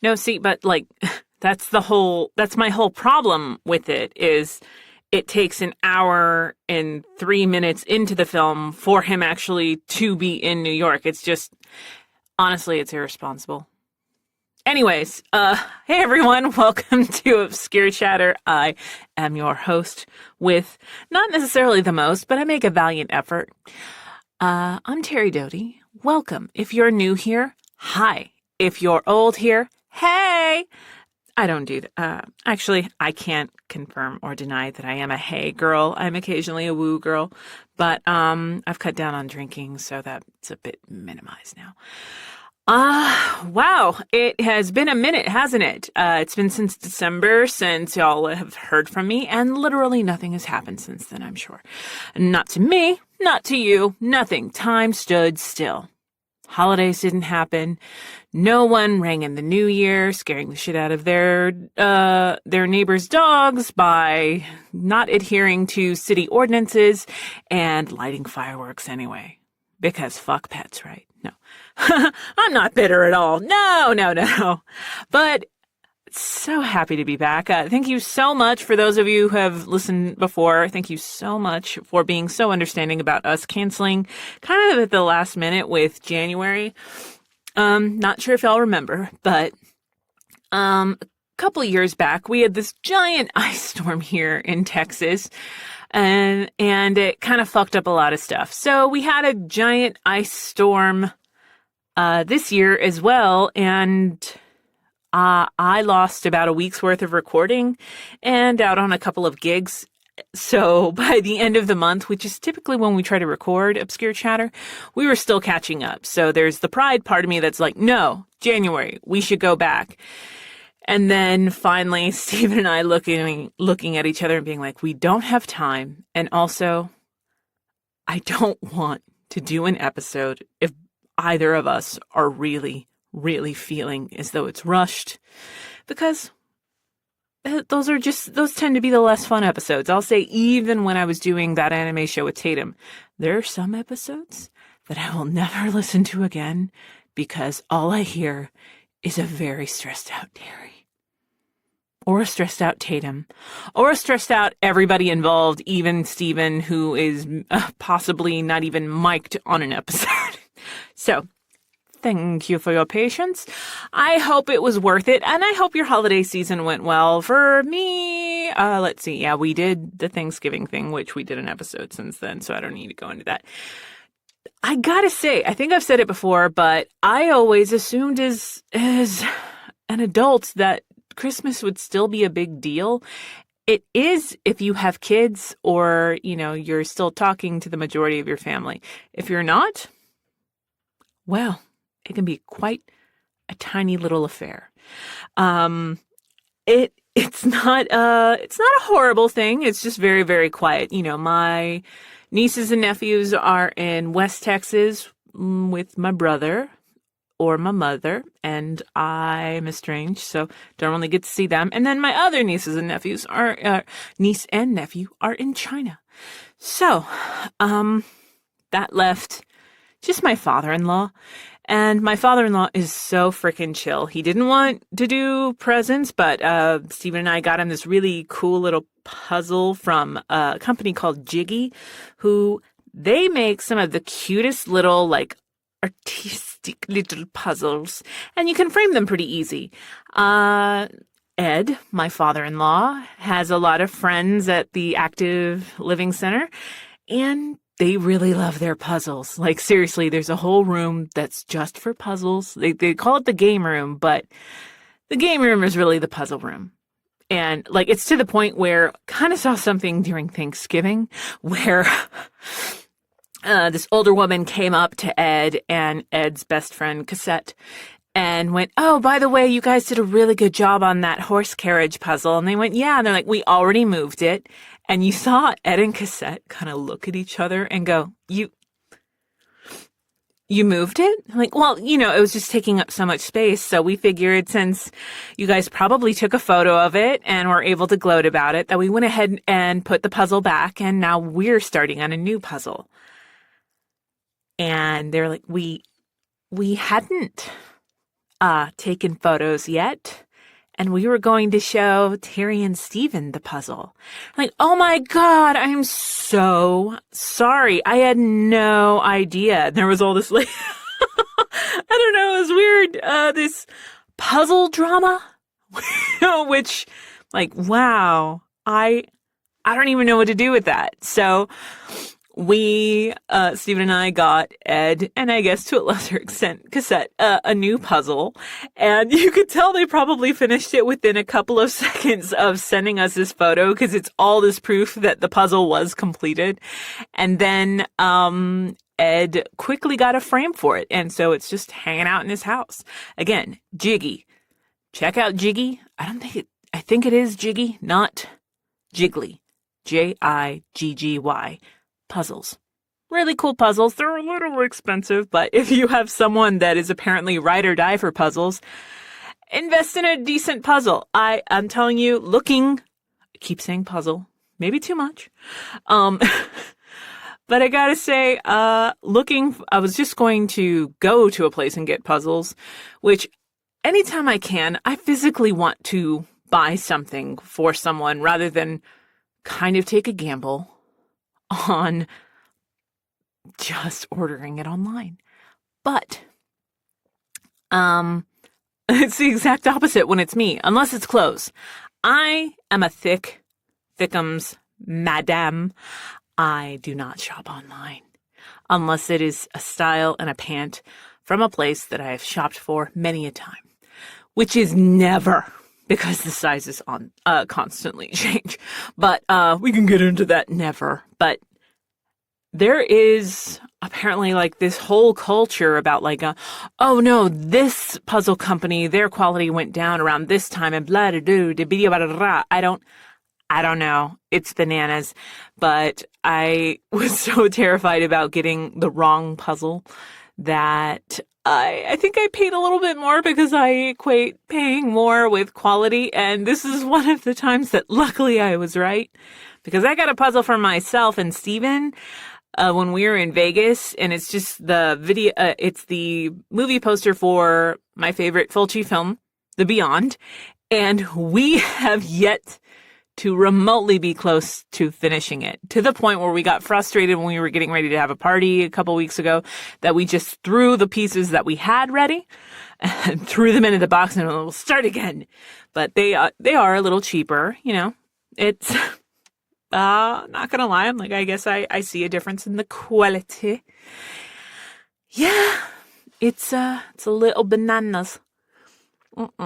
No, see, but like, that's my whole problem with it is it takes an hour and 3 minutes into the film for him actually to be in New York. It's just, honestly, it's irresponsible. Anyways, hey everyone, welcome to Obscure Chatter. I am your host with not necessarily the most, but I make a valiant effort. I'm Terri Doty. Welcome. If you're new here, hi. If you're old here, hey. I don't do that. Actually, I can't confirm or deny that I am a hey girl. I'm occasionally a woo girl, but I've cut down on drinking, so that's a bit minimized now. Wow. It has been a minute, hasn't it? It's been since December since y'all have heard from me, and literally nothing has happened since then, I'm sure. Not to me, not to you, nothing. Time stood still. Holidays didn't happen. No one rang in the new year, scaring the shit out of their neighbors' dogs by not adhering to city ordinances and lighting fireworks anyway. Because fuck pets, right? No. I'm not bitter at all. No. But so happy to be back. Thank you so much for those of you who have listened before. Thank you so much for being so understanding about us canceling kind of at the last minute with January. Not sure if y'all remember, but a couple of years back, we had this giant ice storm here in Texas. And it kind of fucked up a lot of stuff. So we had a giant ice storm this year as well, and I lost about a week's worth of recording and out on a couple of gigs. So by the end of the month, which is typically when we try to record Obscure Chatter, we were still catching up. So there's the pride part of me that's like, no, January, we should go back. And then finally, Stephen and I looking at each other and being like, we don't have time. And also, I don't want to do an episode if either of us are really, really feeling as though it's rushed. Because those tend to be the less fun episodes. I'll say even when I was doing that anime show with Tatum, there are some episodes that I will never listen to again because all I hear is a very stressed out Terri. Or a stressed out Tatum, or a stressed out everybody involved, even Stephen, who is possibly not even mic'd on an episode. So, thank you for your patience. I hope it was worth it, and I hope your holiday season went well. For me, let's see. Yeah, we did the Thanksgiving thing, which we did an episode since then, so I don't need to go into that. I gotta say, I think I've said it before, but I always assumed as an adult that Christmas would still be a big deal. It is if you have kids or, you're still talking to the majority of your family. If you're not, well, it can be quite a tiny little affair. It's not a horrible thing. It's just very, very quiet. My nieces and nephews are in West Texas with my brother or my mother, and I'm estranged, so don't really get to see them. And then my other niece and nephew are in China. So, that left just my father-in-law. And my father-in-law is so freaking chill. He didn't want to do presents, but Stephen and I got him this really cool little puzzle from a company called Jiggy, who they make some of the cutest little, artistic little puzzles, and you can frame them pretty easy. Ed, my father-in-law, has a lot of friends at the Active Living Center, and they really love their puzzles. Like, seriously, there's a whole room that's just for puzzles. They call it the game room, but the game room is really the puzzle room. And, it's to the point where kind of saw something during Thanksgiving where this older woman came up to Ed and Ed's best friend, Cassette, and went, oh, by the way, you guys did a really good job on that horse carriage puzzle. And they went, yeah. And they're like, we already moved it. And you saw Ed and Cassette kind of look at each other and go, you moved it? I'm like, well, it was just taking up so much space. So we figured since you guys probably took a photo of it and were able to gloat about it, that we went ahead and put the puzzle back. And now we're starting on a new puzzle. And they're like, we hadn't. taken photos yet. And we were going to show Terri and Stephen the puzzle. Like, oh my God, I'm so sorry. I had no idea. And there was all this, like, I don't know, it was weird. This puzzle drama, which, like, wow, I don't even know what to do with that. So we, Stephen and I got Ed, and I guess to a lesser extent, Cassette, a new puzzle. And you could tell they probably finished it within a couple of seconds of sending us this photo, because it's all this proof that the puzzle was completed. And then, Ed quickly got a frame for it. And so it's just hanging out in his house. Again, Jiggy. Check out Jiggy. I think it is Jiggy, not Jiggly. Jiggy. Puzzles. Really cool puzzles. They're a little expensive, but if you have someone that is apparently ride or die for puzzles, invest in a decent puzzle. I'm telling you, I keep saying puzzle, maybe too much. But I gotta say, I was just going to go to a place and get puzzles, which anytime I can, I physically want to buy something for someone rather than kind of take a gamble on just ordering it online. But it's the exact opposite when it's me, unless it's clothes. I am a thickums madam. I do not shop online unless it is a style and a pant from a place that I have shopped for many a time, which is never, because the sizes constantly change. But we can get into that never. But there is apparently like this whole culture about like, oh no, this puzzle company, their quality went down around this time and blah da do da blah blah blah. I don't know. It's bananas. But I was so terrified about getting the wrong puzzle that I think I paid a little bit more because I equate paying more with quality. And this is one of the times that luckily I was right, because I got a puzzle for myself and Steven when we were in Vegas. And it's just the video. It's the movie poster for my favorite Fulci film, The Beyond. And we have yet to remotely be close to finishing it, to the point where we got frustrated when we were getting ready to have a party a couple weeks ago that we just threw the pieces that we had ready and threw them into the box and we'll start again. But they are a little cheaper, you know. It's not gonna lie, I'm like, I guess I see a difference in the quality. Yeah, it's a little bananas. But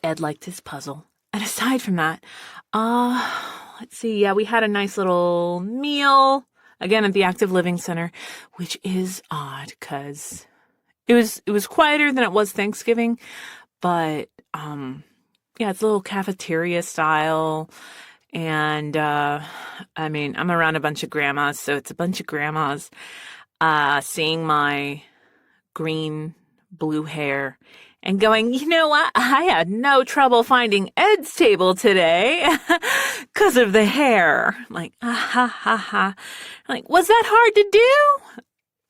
Ed liked his puzzle. And aside from that, let's see. Yeah, we had a nice little meal again at the Active Living Center, which is odd because it was quieter than it was Thanksgiving, but yeah, it's a little cafeteria style. And I mean, I'm around a bunch of grandmas, so it's a bunch of grandmas seeing my green blue hair and going, you know what? I had no trouble finding Ed's table today because of the hair. Like, ha ha ha. Like, was that hard to do?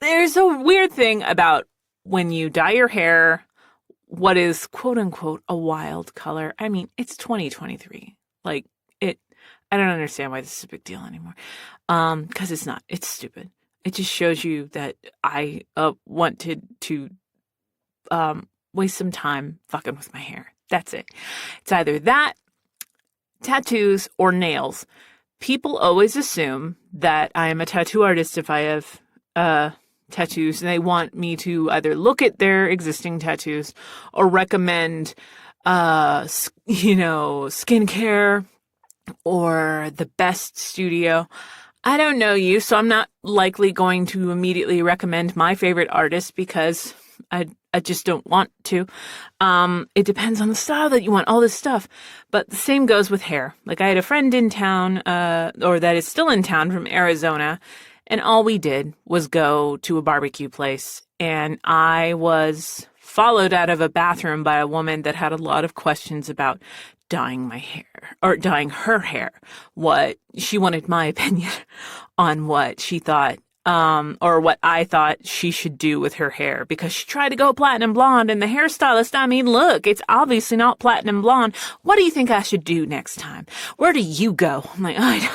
There's a weird thing about when you dye your hair, what is quote unquote a wild color. I mean, it's 2023. Like, I don't understand why this is a big deal anymore. 'Cause it's not. It's stupid. It just shows you that I wanted to waste some time fucking with my hair. That's it. It's either that, tattoos, or nails. People always assume that I am a tattoo artist if I have tattoos, and they want me to either look at their existing tattoos or recommend, skincare or the best studio. I don't know you, so I'm not likely going to immediately recommend my favorite artist because I just don't want to. It depends on the style that you want, all this stuff. But the same goes with hair. Like, I had a friend in town, or that is still in town from Arizona, and all we did was go to a barbecue place. And I was followed out of a bathroom by a woman that had a lot of questions about dyeing my hair, or dyeing her hair. What she wanted my opinion on what she thought or what I thought she should do with her hair, because she tried to go platinum blonde, and the hairstylist, I mean, look, it's obviously not platinum blonde. What do you think I should do next time? Where do you go? I'm like, I don't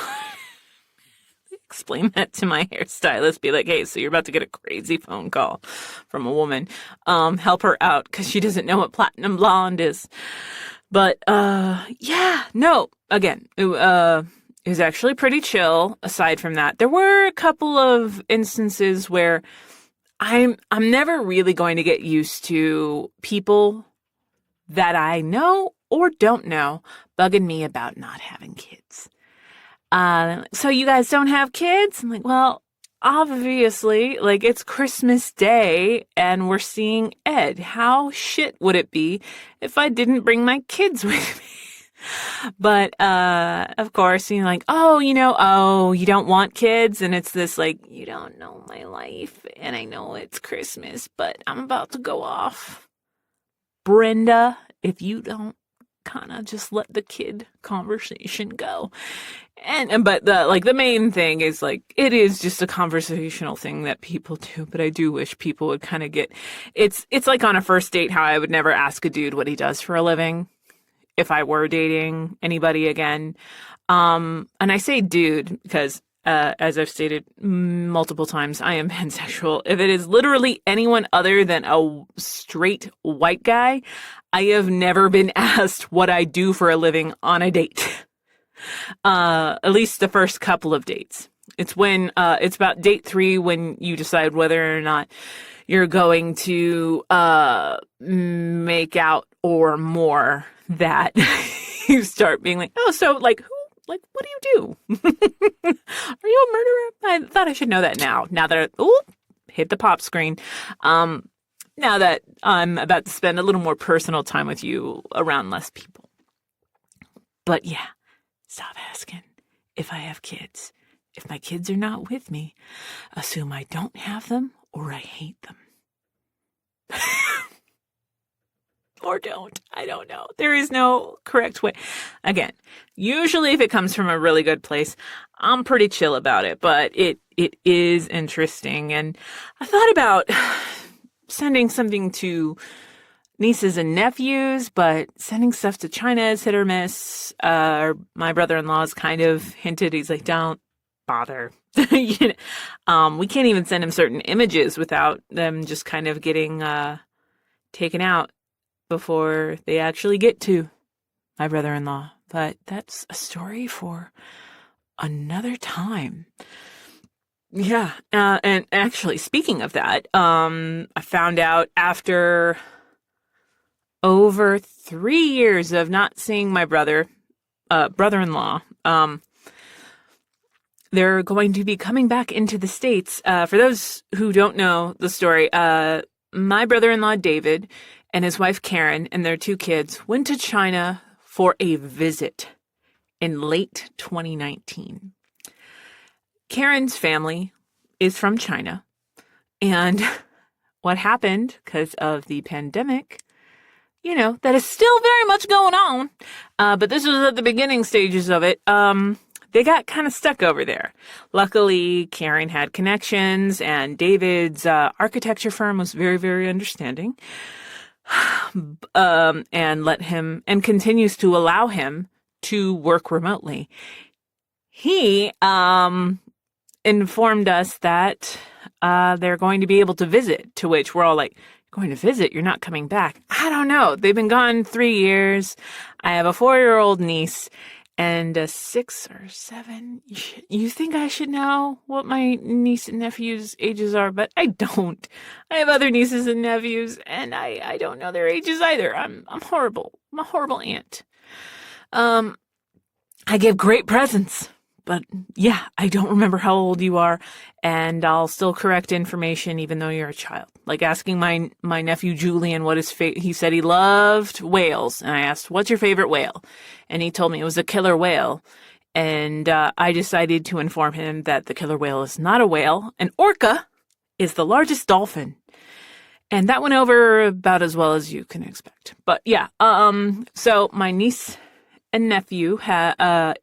explain that to my hairstylist, be like, hey, so you're about to get a crazy phone call from a woman. Help her out, because she doesn't know what platinum blonde is. But, yeah, no, again, it was actually pretty chill. Aside from that, there were a couple of instances where I'm never really going to get used to people that I know or don't know bugging me about not having kids. So you guys don't have kids? I'm like, well, obviously, like, it's Christmas Day and we're seeing Ed. How shit would it be if I didn't bring my kids with me? But, of course, you're like, oh, you don't want kids. And it's this like, you don't know my life. And I know it's Christmas, but I'm about to go off. Brenda, if you don't kind of just let the kid conversation go. But the main thing is, like, it is just a conversational thing that people do, but I do wish people would kind of get, it's like on a first date, how I would never ask a dude what he does for a living if I were dating anybody again. And I say dude because, as I've stated multiple times, I am pansexual. If it is literally anyone other than a straight white guy, I have never been asked what I do for a living on a date. At least the first couple of dates. It's when, it's about date 3 when you decide whether or not you're going to, make out or more, that you start being like, oh, so like, what do you do? Are you a murderer? I thought I should know that now. Now that hit the pop screen. Now that I'm about to spend a little more personal time with you around less people. But yeah, stop asking if I have kids. If my kids are not with me, assume I don't have them or I hate them. Or don't. I don't know. There is no correct way. Again, usually if it comes from a really good place, I'm pretty chill about it, but it is interesting. And I thought about sending something to nieces and nephews, but sending stuff to China is hit or miss. My brother-in-law's kind of hinted, he's like, don't bother. We can't even send him certain images without them just kind of getting taken out before they actually get to my brother-in-law. But that's a story for another time. Yeah. And actually, speaking of that, I found out after over 3 years of not seeing my brother-in-law, they're going to be coming back into the States. For those who don't know the story, my brother-in-law, David, and his wife, Karen, and their 2 kids went to China for a visit in late 2019. Karen's family is from China. And what happened because of the pandemic, that is still very much going on. But this was at the beginning stages of it. They got kind of stuck over there. Luckily, Karen had connections, and David's architecture firm was very, very understanding. And let him, and continues to allow him to work remotely. He informed us that they're going to be able to visit, to which we're all like, going to visit? You're not coming back. I don't know. They've been gone 3 years. I have a 4-year-old niece and a 6 or 7. You think I should know what my niece and nephew's ages are, but I don't. I have other nieces and nephews, and I don't know their ages either. I'm horrible. I'm a horrible aunt. I give great presents, but yeah, I don't remember how old you are, and I'll still correct information even though you're a child. Like asking my nephew Julian what his he said he loved whales, and I asked, what's your favorite whale? And he told me it was a killer whale. And I decided to inform him that the killer whale is not a whale. An orca is the largest dolphin. And that went over about as well as you can expect. But yeah, so my niece and nephew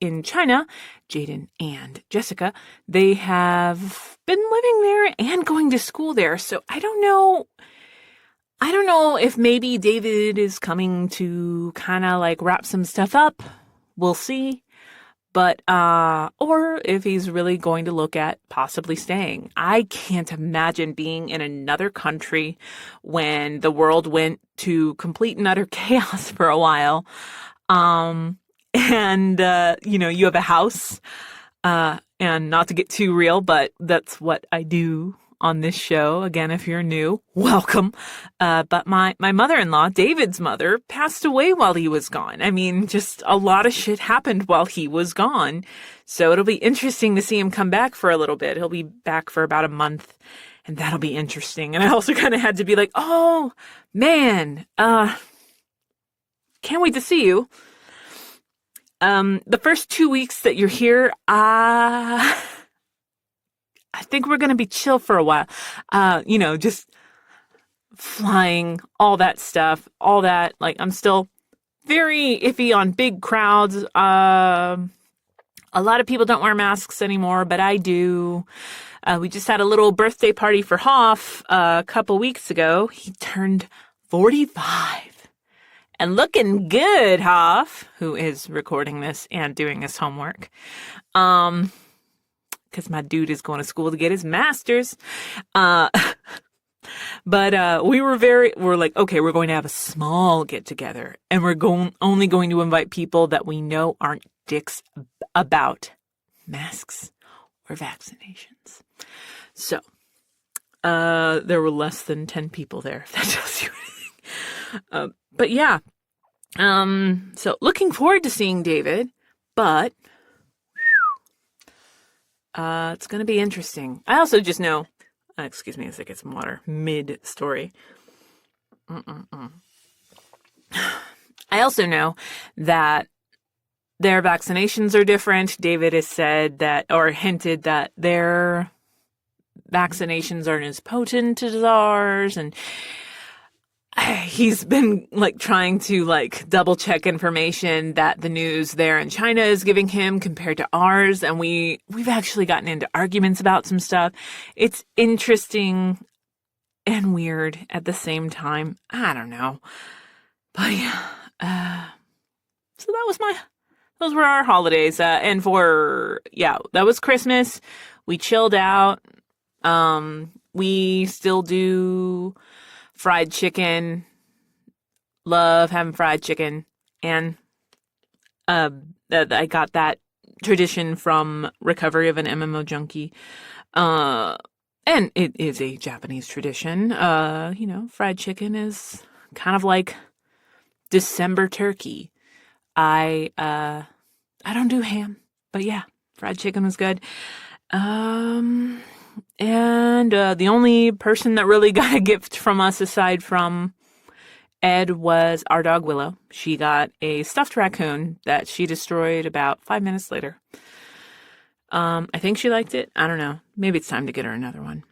in China, Jaden and Jessica, they have been living there and going to school there. So I don't know if maybe David is coming to kind of like wrap some stuff up. We'll see. But, or if he's really going to look at possibly staying. I can't imagine being in another country when the world went to complete and utter chaos for a while. And, you have a house, and not to get too real, but that's what I do on this show. Again, if you're new, welcome. But my mother-in-law, David's mother, passed away while he was gone. I mean, just a lot of shit happened while he was gone. So it'll be interesting to see him come back for a little bit. He'll be back for about a month, and that'll be interesting. And I also kind of had to be like, oh, man, can't wait to see you. The first 2 weeks that you're here, I think we're going to be chill for a while. Just flying, all that stuff, all that. Like, I'm still very iffy on big crowds. A lot of people don't wear masks anymore, but I do. We just had a little birthday party for Hoff a couple weeks ago. He turned 45. And looking good, Hoff, who is recording this and doing his homework. Because my dude is going to school to get his master's. But we're like, okay, we're going to have a small get together, and we're only going to invite people that we know aren't dicks about masks or vaccinations. So, there were less than 10 people there, if that tells you anything. But yeah, so looking forward to seeing David, but it's going to be interesting. I also just know, excuse me as I get some water mid-story. I also know that their vaccinations are different. David has said that, or hinted that their vaccinations aren't as potent as ours, and he's been like trying to like double check information that the news there in China is giving him compared to ours. And we've actually gotten into arguments about some stuff. It's interesting and weird at the same time. I don't know. But yeah, so those were our holidays. And that was Christmas. We chilled out. We still do fried chicken. Love having fried chicken. And I got that tradition from Recovery of an MMO Junkie. And it is a Japanese tradition. Fried chicken is kind of like December turkey. I don't do ham, but yeah, fried chicken was good. And the only person that really got a gift from us aside from Ed was our dog Willow. She got a stuffed raccoon that she destroyed about 5 minutes later. I think she liked it. I don't know. Maybe it's time to get her another one.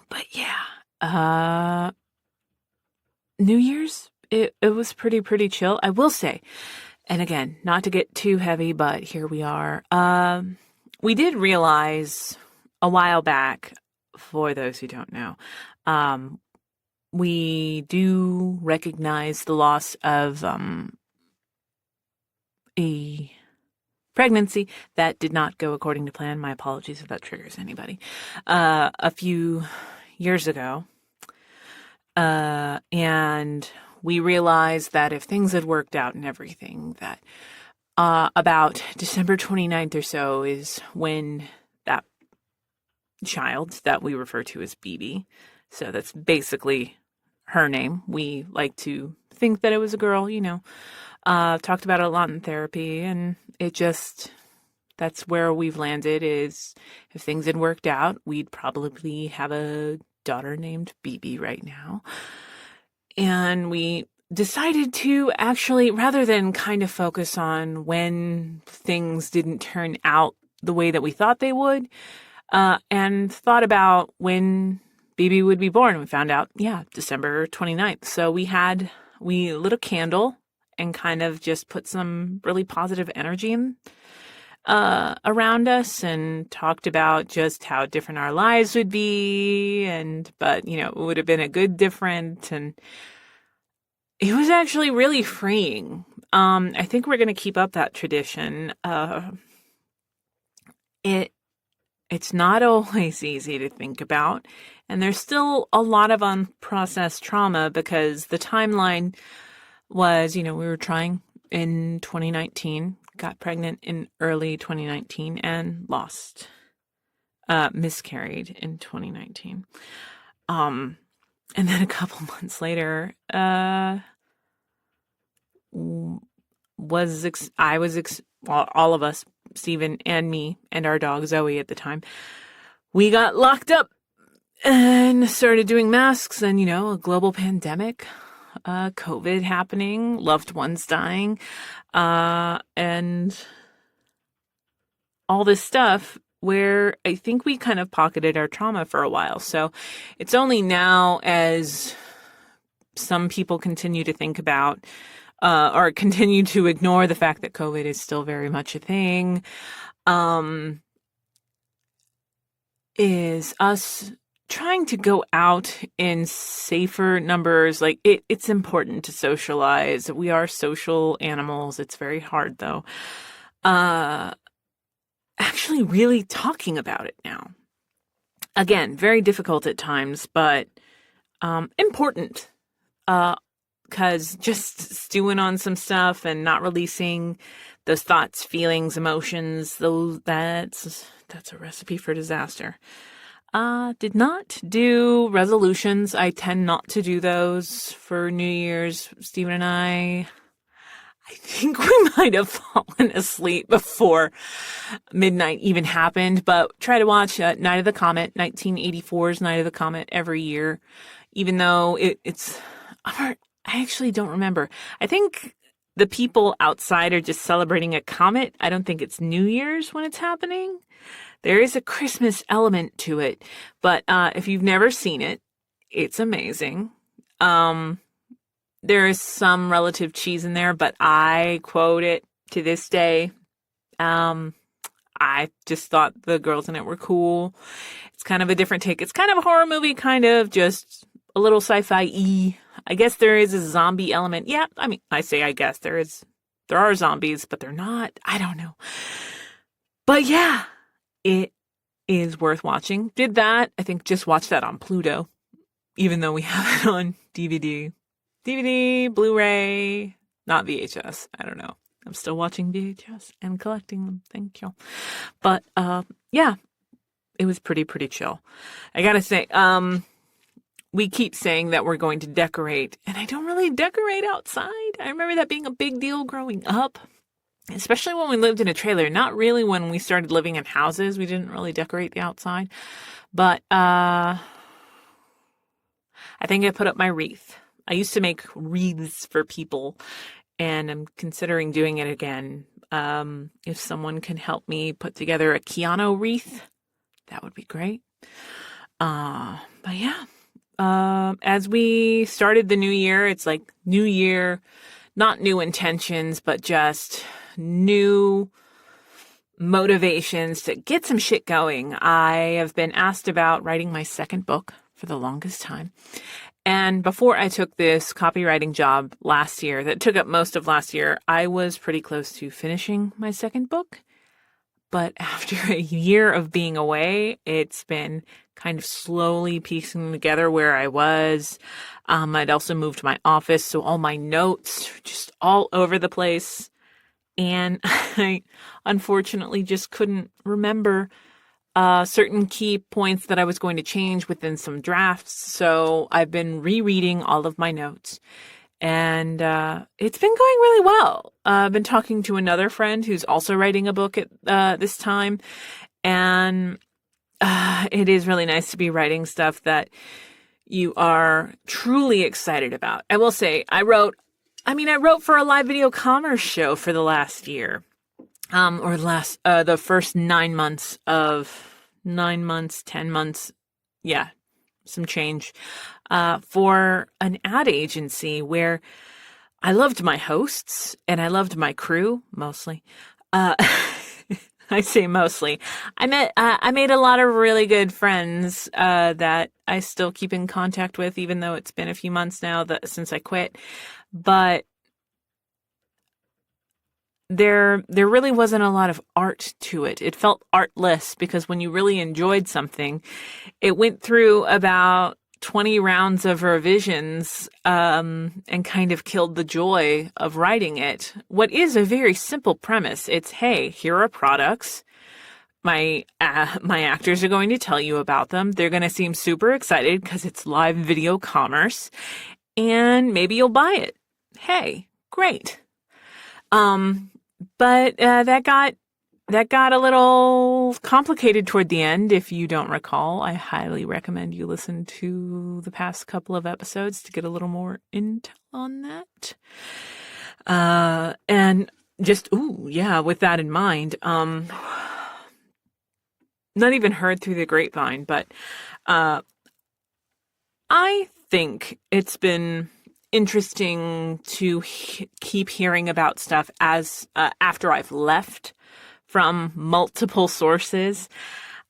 But yeah, New Year's, it was pretty chill, I will say. And again, not to get too heavy, but here we are. We did realize a while back, for those who don't know, we do recognize the loss of a pregnancy that did not go according to plan. My apologies if that triggers anybody. A few years ago. And we realized that if things had worked out and everything, that about December 29th or so is when that child that we refer to as BB, so that's basically her name. We like to think that it was a girl, talked about it a lot in therapy, and that's where we've landed, is if things had worked out, we'd probably have a daughter named BB right now. And we decided to actually, rather than kind of focus on when things didn't turn out the way that we thought they would, and thought about when BB would be born. We found out, December 29th. So we lit a candle and kind of just put some really positive energy around us, and talked about just how different our lives would be, but it would have been a good different, and it was actually really freeing. I think we're going to keep up that tradition. It's not always easy to think about, and there's still a lot of unprocessed trauma because the timeline was, we were trying in 2019, got pregnant in early 2019, and miscarried in 2019. And then a couple months later, all of us, Stephen and me and our dog Zoe at the time, we got locked up and started doing masks, and a global pandemic, COVID happening, loved ones dying, and all this stuff where I think we kind of pocketed our trauma for a while. So it's only now, as some people continue to think about or continue to ignore the fact that COVID is still very much a thing, is us trying to go out in safer numbers. Like it's important to socialize. We are social animals. It's very hard though. Actually really talking about it now. Again, very difficult at times, but important. Because just stewing on some stuff and not releasing those thoughts, feelings, emotions, that's a recipe for disaster. Did not do resolutions. I tend not to do those for New Year's. Stephen and I think we might have fallen asleep before midnight even happened, but try to watch Night of the Comet, 1984's Night of the Comet every year, even though it's hard. I actually don't remember. I think the people outside are just celebrating a comet. I don't think it's New Year's when it's happening. There is a Christmas element to it, but if you've never seen it, it's amazing. There is some relative cheese in there, but I quote it to this day. I just thought the girls in it were cool. It's kind of a different take. It's kind of a horror movie, kind of just a little sci-fi-y. I guess there is a zombie element. Yeah, I mean, I guess there are zombies, but they're not. I don't know. But yeah, it is worth watching. Did that. I think just watched that on Pluto, even though we have it on DVD, Blu-ray, not VHS. I don't know. I'm still watching VHS and collecting them. Thank you. But yeah, it was pretty chill. I gotta say, we keep saying that we're going to decorate, and I don't really decorate outside. I remember that being a big deal growing up, especially when we lived in a trailer. Not really when we started living in houses. We didn't really decorate the outside. But I think I put up my wreath. I used to make wreaths for people, and I'm considering doing it again. If someone can help me put together a Keanu wreath, that would be great. But yeah. As we started the new year, it's like new year, not new intentions, but just new motivations to get some shit going. I have been asked about writing my second book for the longest time. And before I took this copywriting job last year, that took up most of last year, I was pretty close to finishing my second book. But after a year of being away, it's been kind of slowly piecing together where I was. I'd also moved my office, so all my notes are just all over the place. And I unfortunately just couldn't remember certain key points that I was going to change within some drafts. So I've been rereading all of my notes. And it's been going really well. I've been talking to another friend who's also writing a book at this time. And it is really nice to be writing stuff that you are truly excited about. I will say, I wrote for a live video commerce show for the last year. The first 10 months. Yeah, some change. For an ad agency where I loved my hosts and I loved my crew mostly. Uh, I say mostly. I made a lot of really good friends, that I still keep in contact with, even though it's been a few months now since I quit. But there really wasn't a lot of art to it. It felt artless because when you really enjoyed something, it went through about 20 rounds of revisions, and kind of killed the joy of writing it. What is a very simple premise. It's, hey, here are products. My actors are going to tell you about them. They're going to seem super excited because it's live video commerce, and maybe you'll buy it. Hey, great. But that got a little complicated toward the end. If you don't recall, I highly recommend you listen to the past couple of episodes to get a little more intel on that. And just, with that in mind, not even heard through the grapevine, but I think it's been interesting to keep hearing about stuff as after I've left from multiple sources.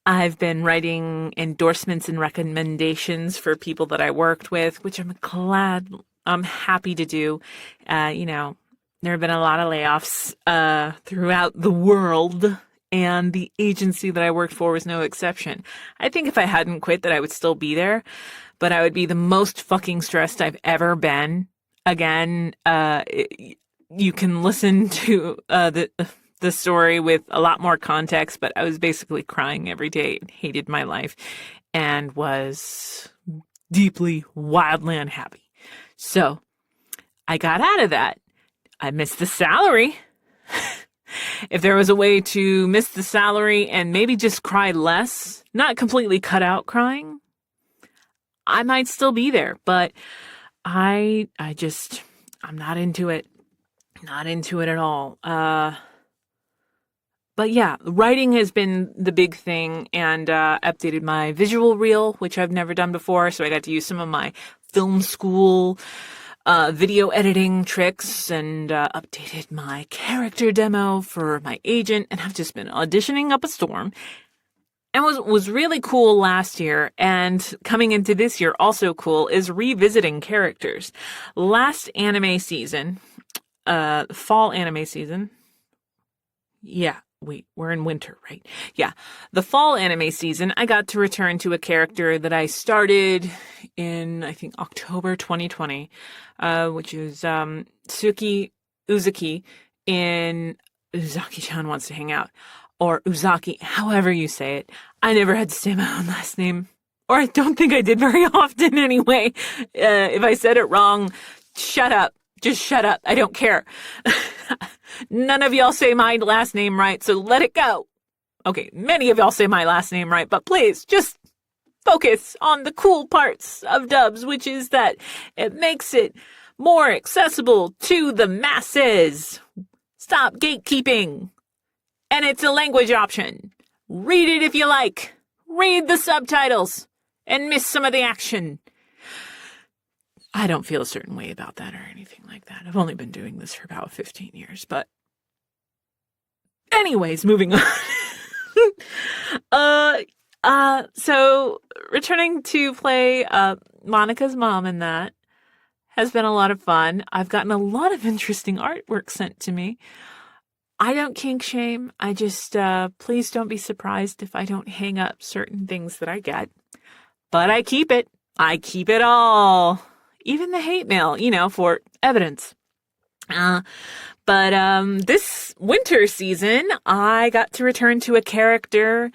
I've been writing endorsements and recommendations for people that I worked with, which I'm happy to do. There have been a lot of layoffs throughout the world, and the agency that I worked for was no exception. I think if I hadn't quit that I would still be there, but I would be the most fucking stressed I've ever been. Again, you can listen to the story with a lot more context, but I was basically crying every day and hated my life and was deeply, wildly unhappy. So I got out of that. I missed the salary. If there was a way to miss the salary and maybe just cry less, not completely cut out crying, I might still be there, but I'm not into it. Not into it at all. But yeah, writing has been the big thing, and updated my visual reel, which I've never done before. So I got to use some of my film school video editing tricks, and updated my character demo for my agent. And I've just been auditioning up a storm. And was really cool last year, and coming into this year also cool, is revisiting characters. Last anime season, fall anime season. Yeah, wait, we're in winter, right? Yeah. The fall anime season, I got to return to a character that I started in, I think, October 2020, which is Suki Uzaki in Uzaki-chan Wants to Hang Out. Or Uzaki, however you say it. I never had to say my own last name. Or I don't think I did very often anyway. If I said it wrong, shut up. Just shut up. I don't care. None of y'all say my last name right, so let it go. Okay, many of y'all say my last name right, but please just focus on the cool parts of dubs, which is that it makes it more accessible to the masses. Stop gatekeeping. And it's a language option. Read it if you like. Read the subtitles and miss some of the action. I don't feel a certain way about that or anything like that. I've only been doing this for about 15 years, but anyways, moving on. So returning to play Monica's mom in that has been a lot of fun. I've gotten a lot of interesting artwork sent to me. I don't kink shame. I just, please don't be surprised if I don't hang up certain things that I get. But I keep it. I keep it all. Even the hate mail, for evidence. But this winter season, I got to return to a character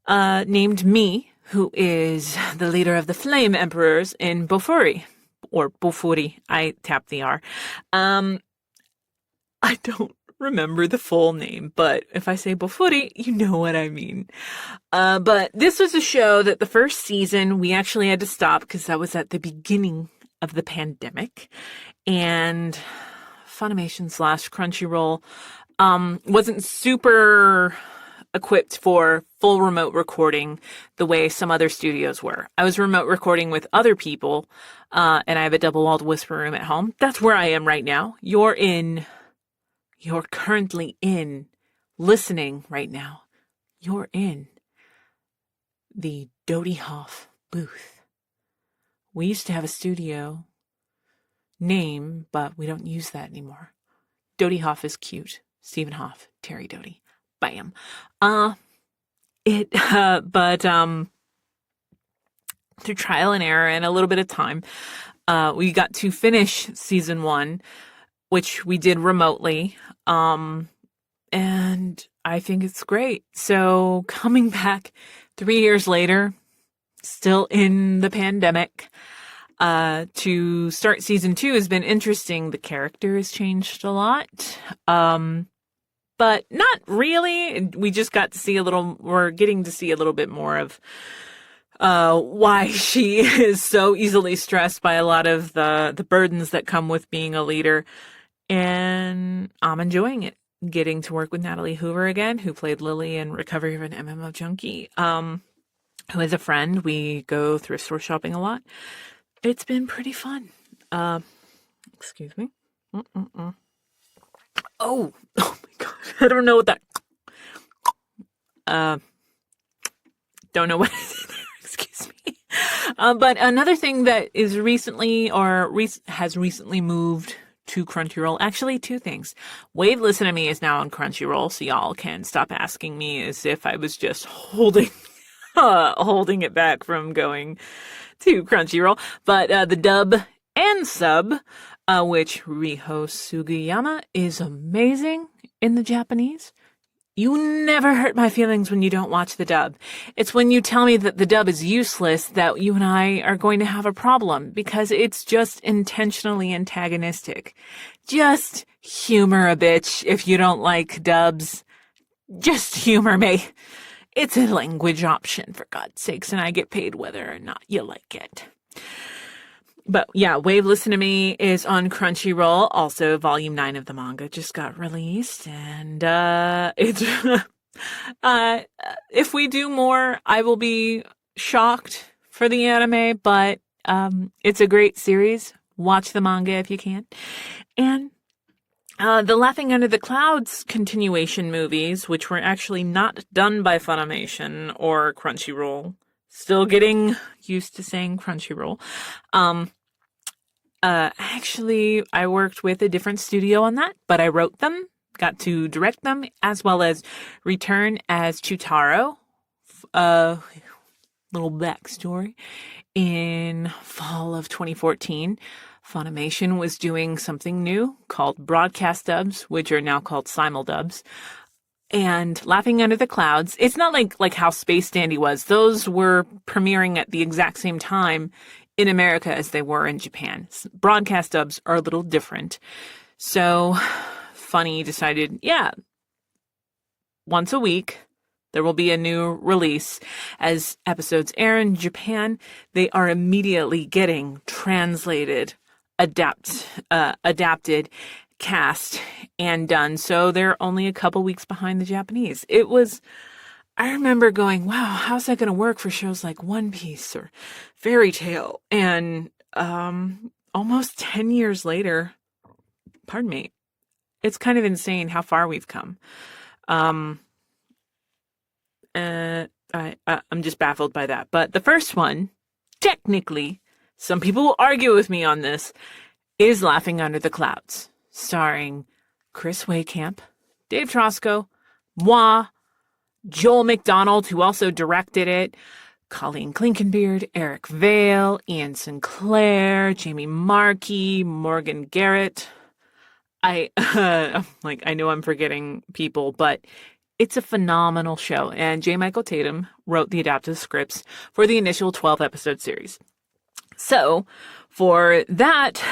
named Me, who is the leader of the Flame Emperors in Bofuri. Or Bofuri. I tapped the R. I don't remember the full name, but if I say Bofuri, you know what I mean. But this was a show that the first season we actually had to stop because that was at the beginning of the pandemic, and Funimation / Crunchyroll wasn't super equipped for full remote recording the way some other studios were. I was remote recording with other people, and I have a double-walled whisper room at home. That's where I am right now. You're currently listening right now. You're in the Doty-Hoff booth. We used to have a studio name, but we don't use that anymore. Doty-Hoff is cute. Stephen Hoff, Terri Doty. Bam. Through trial and error and a little bit of time, we got to finish season 1, which we did remotely. And I think it's great. So coming back 3 years later, still in the pandemic, to start season 2 has been interesting. The character has changed a lot. But not really. We just got to see we're getting to see a little bit more of why she is so easily stressed by a lot of the burdens that come with being a leader. And I'm enjoying it. Getting to work with Natalie Hoover again, who played Lily in Recovery of an MMO Junkie, who is a friend. We go thrift store shopping a lot. It's been pretty fun. Excuse me. Oh my God. I don't know what that. Don't know what I did there. Excuse me. But another thing that is has recently moved to Crunchyroll. Actually, 2 things. Wave Listen to Me is now on Crunchyroll, so y'all can stop asking me as if I was just holding it back from going to Crunchyroll. But the dub and sub, which Riho Sugiyama is amazing in the Japanese. You never hurt my feelings when you don't watch the dub. It's when you tell me that the dub is useless that you and I are going to have a problem, because it's just intentionally antagonistic. Just humor a bitch if you don't like dubs. Just humor me. It's a language option, for God's sakes, and I get paid whether or not you like it. But yeah, Wave Listen to Me is on Crunchyroll. Also, Volume 9 of the manga just got released. And it's if we do more, I will be shocked for the anime. But it's a great series. Watch the manga if you can. And the Laughing Under the Clouds continuation movies, which were actually not done by Funimation or Crunchyroll. Still getting used to saying Crunchyroll. Actually, I worked with a different studio on that, but I wrote them, got to direct them, as well as return as Chutaro. Little backstory. In fall of 2014, Funimation was doing something new called broadcast dubs, which are now called simuldubs. And Laughing Under the Clouds, it's not like how Space Dandy was. Those were premiering at the exact same time in America as they were in Japan. Broadcast dubs are a little different. So Funny decided, once a week, there will be a new release. As episodes air in Japan, they are immediately getting translated, adapted, cast, and done. So they're only a couple weeks behind the Japanese. I remember going, wow, how's that going to work for shows like One Piece or Fairy Tail? And almost 10 years later, pardon me, it's kind of insane how far we've come. I'm just baffled by that. But the first one, technically, some people will argue with me on this, is Laughing Under the Clouds, starring Chris Waycamp, Dave Trosco, moi, Joel McDonald, who also directed it, Colleen Klinkenbeard, Eric Vale, Ian Sinclair, Jamie Markey, Morgan Garrett. I know I'm forgetting people, but it's a phenomenal show. And J. Michael Tatum wrote the adapted scripts for the initial 12-episode series. So for that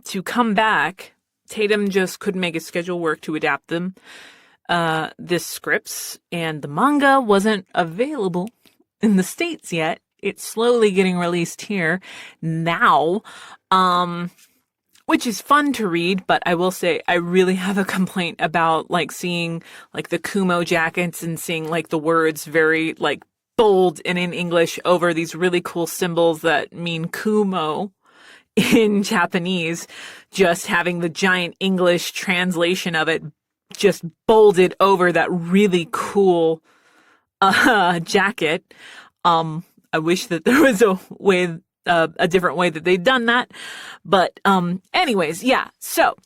to come back, Tatum just couldn't make his schedule work to adapt them. This scripts, and the manga wasn't available in the States yet. It's slowly getting released here now. which is fun to read, but I will say I really have a complaint about like seeing like the Kumo jackets and seeing like the words very like bold and in English over these really cool symbols that mean Kumo in Japanese, just having the giant English translation of it just bolded over that really cool jacket. I wish that there was a different way that they'd done that. But anyways, yeah. So,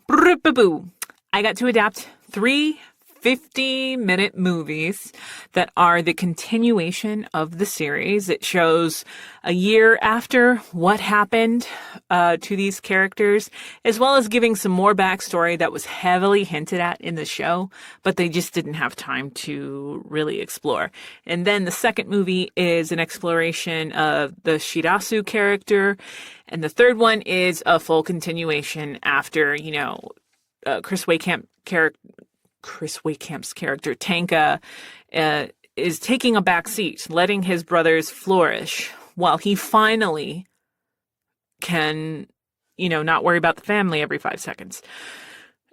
I got to adapt 3 50-minute movies that are the continuation of the series. It shows a year after what happened to these characters, as well as giving some more backstory that was heavily hinted at in the show, but they just didn't have time to really explore. And then the second movie is an exploration of the Shirasu character, and the third one is a full continuation after, Chris Wakehamp's character, Tanka, is taking a back seat, letting his brothers flourish while he finally can, not worry about the family every 5 seconds.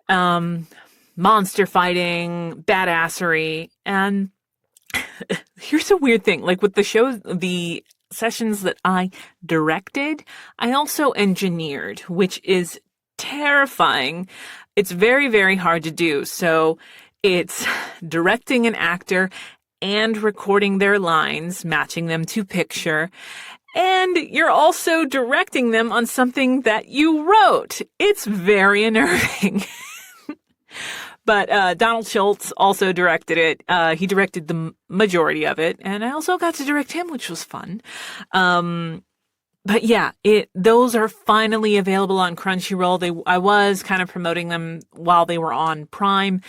Monster fighting, badassery, and here's a weird thing. Like with the shows, the sessions that I directed, I also engineered, which is terrifying. It's very, very hard to do. So it's directing an actor and recording their lines, matching them to picture. And you're also directing them on something that you wrote. It's very unnerving. But Donald Schultz also directed it. He directed the majority of it. And I also got to direct him, which was fun. But yeah, those are finally available on Crunchyroll. I was kind of promoting them while they were on Prime.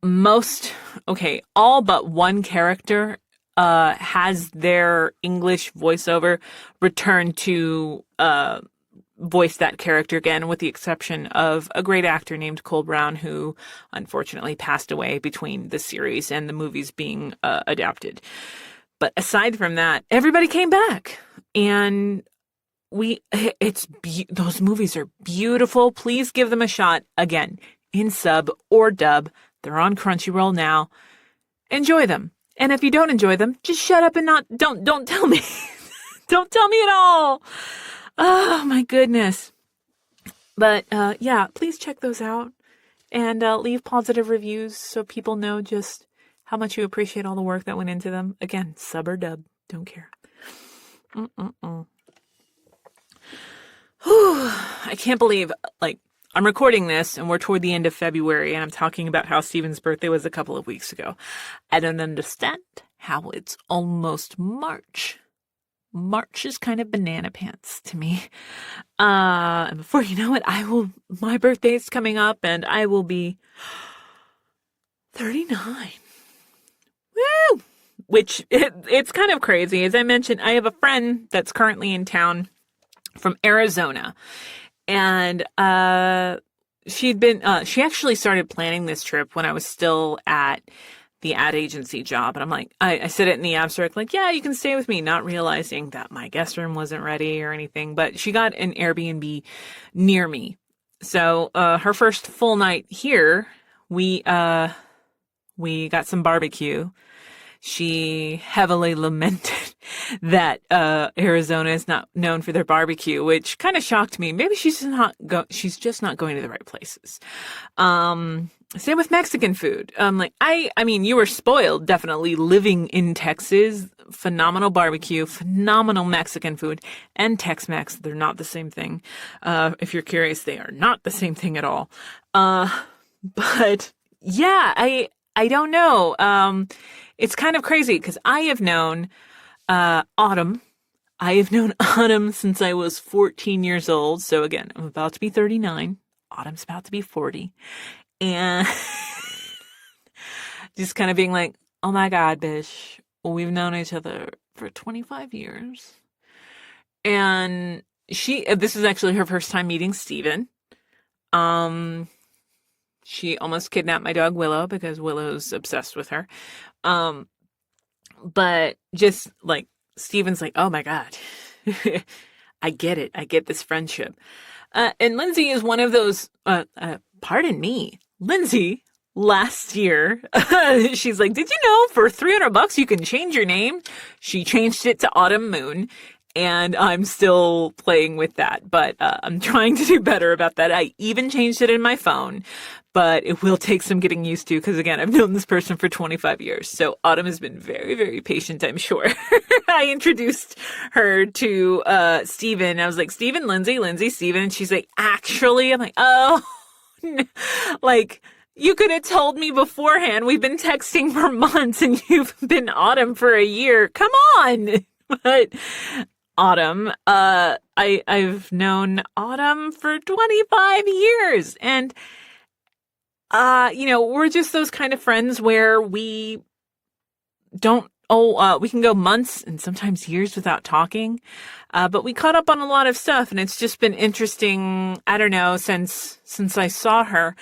All but one character has their English voiceover returned to voice that character again, with the exception of a great actor named Cole Brown, who unfortunately passed away between the series and the movies being adapted. But aside from that, everybody came back. And those movies are beautiful. Please give them a shot. Again, in sub or dub. They're on Crunchyroll now. Enjoy them. And if you don't enjoy them, just shut up and don't tell me. Don't tell me at all. Oh my goodness. But yeah, please check those out and leave positive reviews so people know just how much you appreciate all the work that went into them. Again, sub or dub. Don't care. I can't believe, I'm recording this and we're toward the end of February and I'm talking about how Stephen's birthday was a couple of weeks ago. I don't understand how it's almost March. March is kind of banana pants to me. And before you know it, my birthday's coming up and I will be 39. Woo! Which it's kind of crazy. As I mentioned, I have a friend that's currently in town from Arizona. And she actually started planning this trip when I was still at the ad agency job. And I'm like, I said it in the abstract, like, yeah, you can stay with me, not realizing that my guest room wasn't ready or anything. But she got an Airbnb near me. So her first full night here, we got some barbecue. She heavily lamented that Arizona is not known for their barbecue, which kind of shocked me. Maybe she's just not going to the right places. Same with Mexican food. I mean, you were spoiled, definitely, living in Texas. Phenomenal barbecue, phenomenal Mexican food, and Tex-Mex. They're not the same thing. If you're curious, they are not the same thing at all. But yeah, I don't know. It's kind of crazy because I have known Autumn. I have known Autumn since I was 14 years old. So again, I'm about to be 39. Autumn's about to be 40. And just kind of being like, oh my God, bish, we've known each other for 25 years. And this is actually her first time meeting Stephen. She almost kidnapped my dog Willow because Willow's obsessed with her. But just like Stephen's like, oh my God, I get it. I get this friendship. And Lindsay is one of those, pardon me, Lindsay, last year, she's like, did you know for $300 you can change your name? She changed it to Autumn Moon. And I'm still playing with that, but I'm trying to do better about that. I even changed it in my phone, but it will take some getting used to because, again, I've known this person for 25 years. So Autumn has been very, very patient, I'm sure. I introduced her to Stephen. I was like, Stephen, Lindsay, Lindsay, Stephen. And she's like, actually? I'm like, oh, no. Like, you could have told me beforehand. We've been texting for months and you've been Autumn for a year. Come on. But Autumn, I've known Autumn for 25 years and, we're just those kind of friends where we don't, we can go months and sometimes years without talking. But we caught up on a lot of stuff and it's just been interesting. I don't know, since I saw her,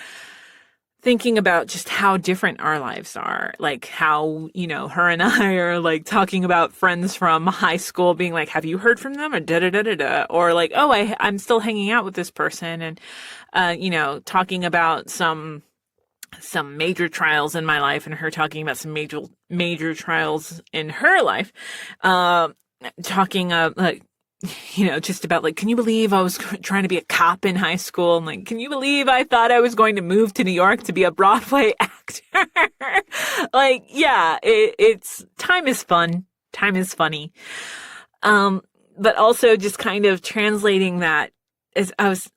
thinking about just how different our lives are, like how, her and I are like talking about friends from high school being like, have you heard from them or da-da-da-da-da, or like, oh, I'm still hanging out with this person and, talking about some major trials in my life and her talking about some major trials in her life, talking like, just about like, can you believe I was trying to be a cop in high school? And like, can you believe I thought I was going to move to New York to be a Broadway actor? Like, yeah, it's time is fun. Time is funny. But also just kind of translating that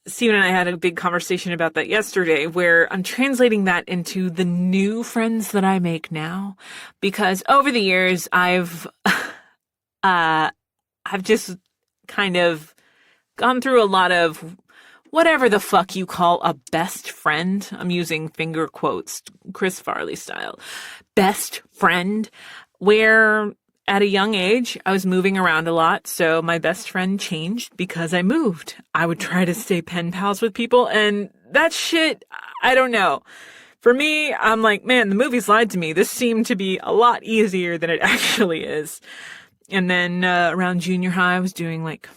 Stephen and I had a big conversation about that yesterday where I'm translating that into the new friends that I make now, because over the years I've just kind of gone through a lot of whatever the fuck you call a best friend. I'm using finger quotes, Chris Farley style. Best friend, where at a young age, I was moving around a lot. So my best friend changed because I moved. I would try to stay pen pals with people and that shit, I don't know. For me, I'm like, man, the movies lied to me. This seemed to be a lot easier than it actually is. And then around junior high, I was doing like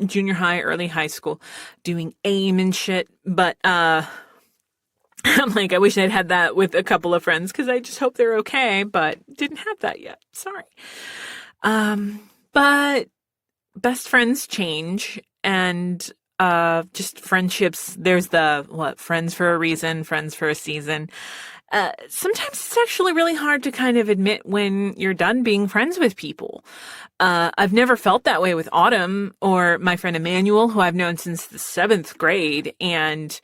junior high, early high school, doing AIM and shit. But I'm like, I wish I'd had that with a couple of friends because I just hope they're okay, but didn't have that yet. Sorry. But best friends change and just friendships. There's friends for a reason, friends for a season. Sometimes it's actually really hard to kind of admit when you're done being friends with people. I've never felt that way with Autumn or my friend Emmanuel, who I've known since the 7th grade. And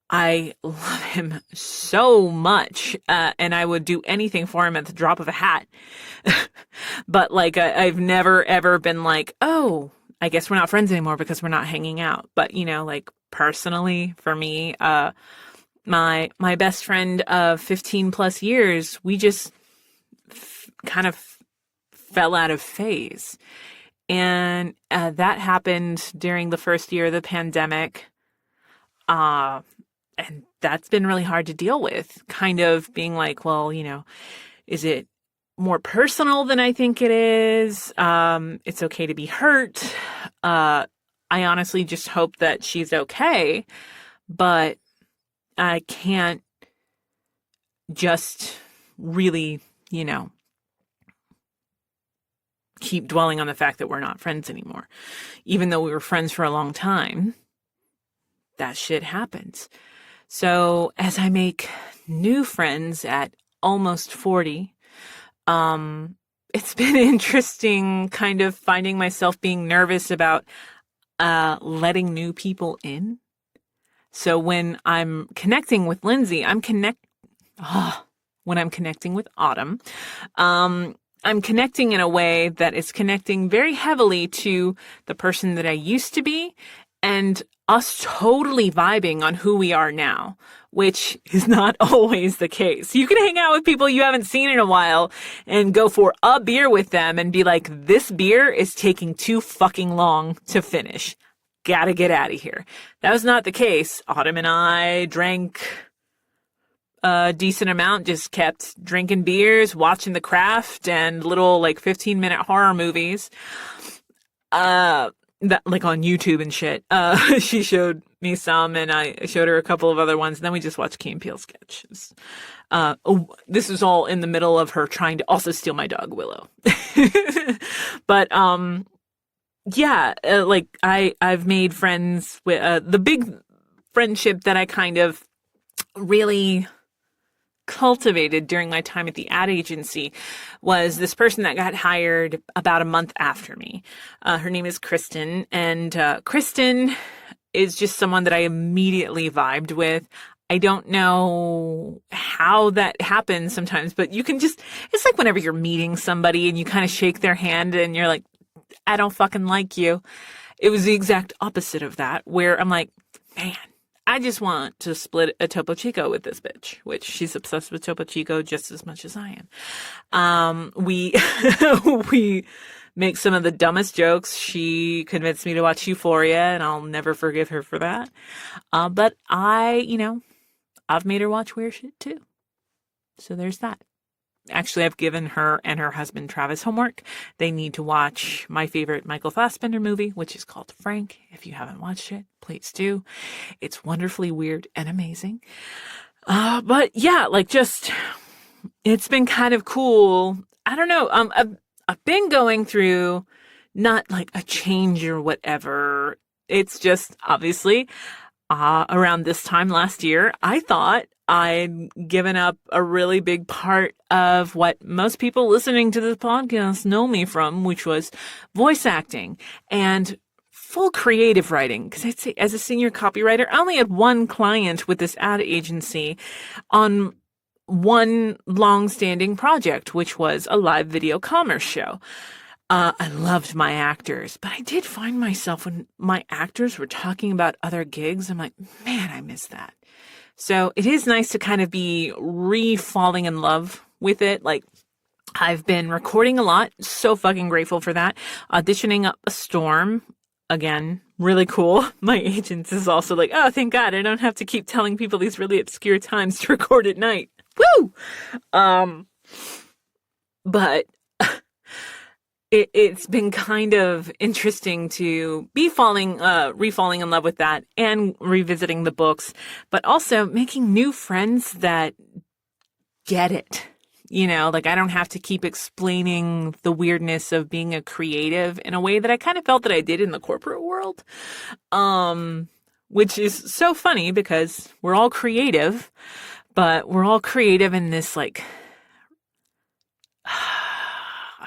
I love him so much. And I would do anything for him at the drop of a hat. But like, I've never ever been like, oh, I guess we're not friends anymore because we're not hanging out. But, like personally for me, my best friend of 15 plus years, we just kind of fell out of phase. And that happened during the first year of the pandemic. And that's been really hard to deal with, kind of being like, well, is it more personal than I think it is? It's okay to be hurt. I honestly just hope that she's okay, but I can't just really, keep dwelling on the fact that we're not friends anymore. Even though we were friends for a long time, that shit happens. So as I make new friends at almost 40, it's been interesting kind of finding myself being nervous about letting new people in. So when I'm connecting with Lindsay, when I'm connecting with Autumn, I'm connecting in a way that is connecting very heavily to the person that I used to be and us totally vibing on who we are now, which is not always the case. You can hang out with people you haven't seen in a while and go for a beer with them and be like, this beer is taking too fucking long to finish. Gotta get out of here. That was not the case. Autumn and I drank a decent amount, just kept drinking beers, watching The Craft and little 15-minute horror movies. that like on YouTube and shit. She showed me some, and I showed her a couple of other ones, and then we just watched Key and Peele sketches. This is all in the middle of her trying to also steal my dog Willow. But yeah, like I've made friends with the big friendship that I kind of really cultivated during my time at the ad agency was this person that got hired about a month after me. Her name is Kristen, and Kristen is just someone that I immediately vibed with. I don't know how that happens sometimes, but you can just, it's like whenever you're meeting somebody and you kind of shake their hand and you're like, I don't fucking like you. It was the exact opposite of that, where I'm like, man, I just want to split a Topo Chico with this bitch, which she's obsessed with Topo Chico just as much as I am. We make some of the dumbest jokes. She convinced me to watch Euphoria, and I'll never forgive her for that. But I've made her watch weird shit too. So there's that. Actually, I've given her and her husband Travis homework. They need to watch my favorite Michael Fassbender movie, which is called Frank. If you haven't watched it, please do. It's wonderfully weird and amazing. But yeah, like just, it's been kind of cool. I don't know. I've been going through not like a change or whatever. It's just obviously, around this time last year, I thought I'd given up a really big part of what most people listening to this podcast know me from, which was voice acting and full creative writing. Because I'd say as a senior copywriter, I only had one client with this ad agency on one long-standing project, which was a live video commerce show. I loved my actors, but I did find myself when my actors were talking about other gigs, I'm like, man, I miss that. So it is nice to kind of be re-falling in love with it. Like, I've been recording a lot. So fucking grateful for that. Auditioning Up a Storm. Again, really cool. My agent is also like, oh, thank God I don't have to keep telling people these really obscure times to record at night. Woo! But it's been kind of interesting to be re-falling in love with that and revisiting the books, but also making new friends that get it. Like I don't have to keep explaining the weirdness of being a creative in a way that I kind of felt that I did in the corporate world. Which is so funny because we're all creative, but we're all creative in this like,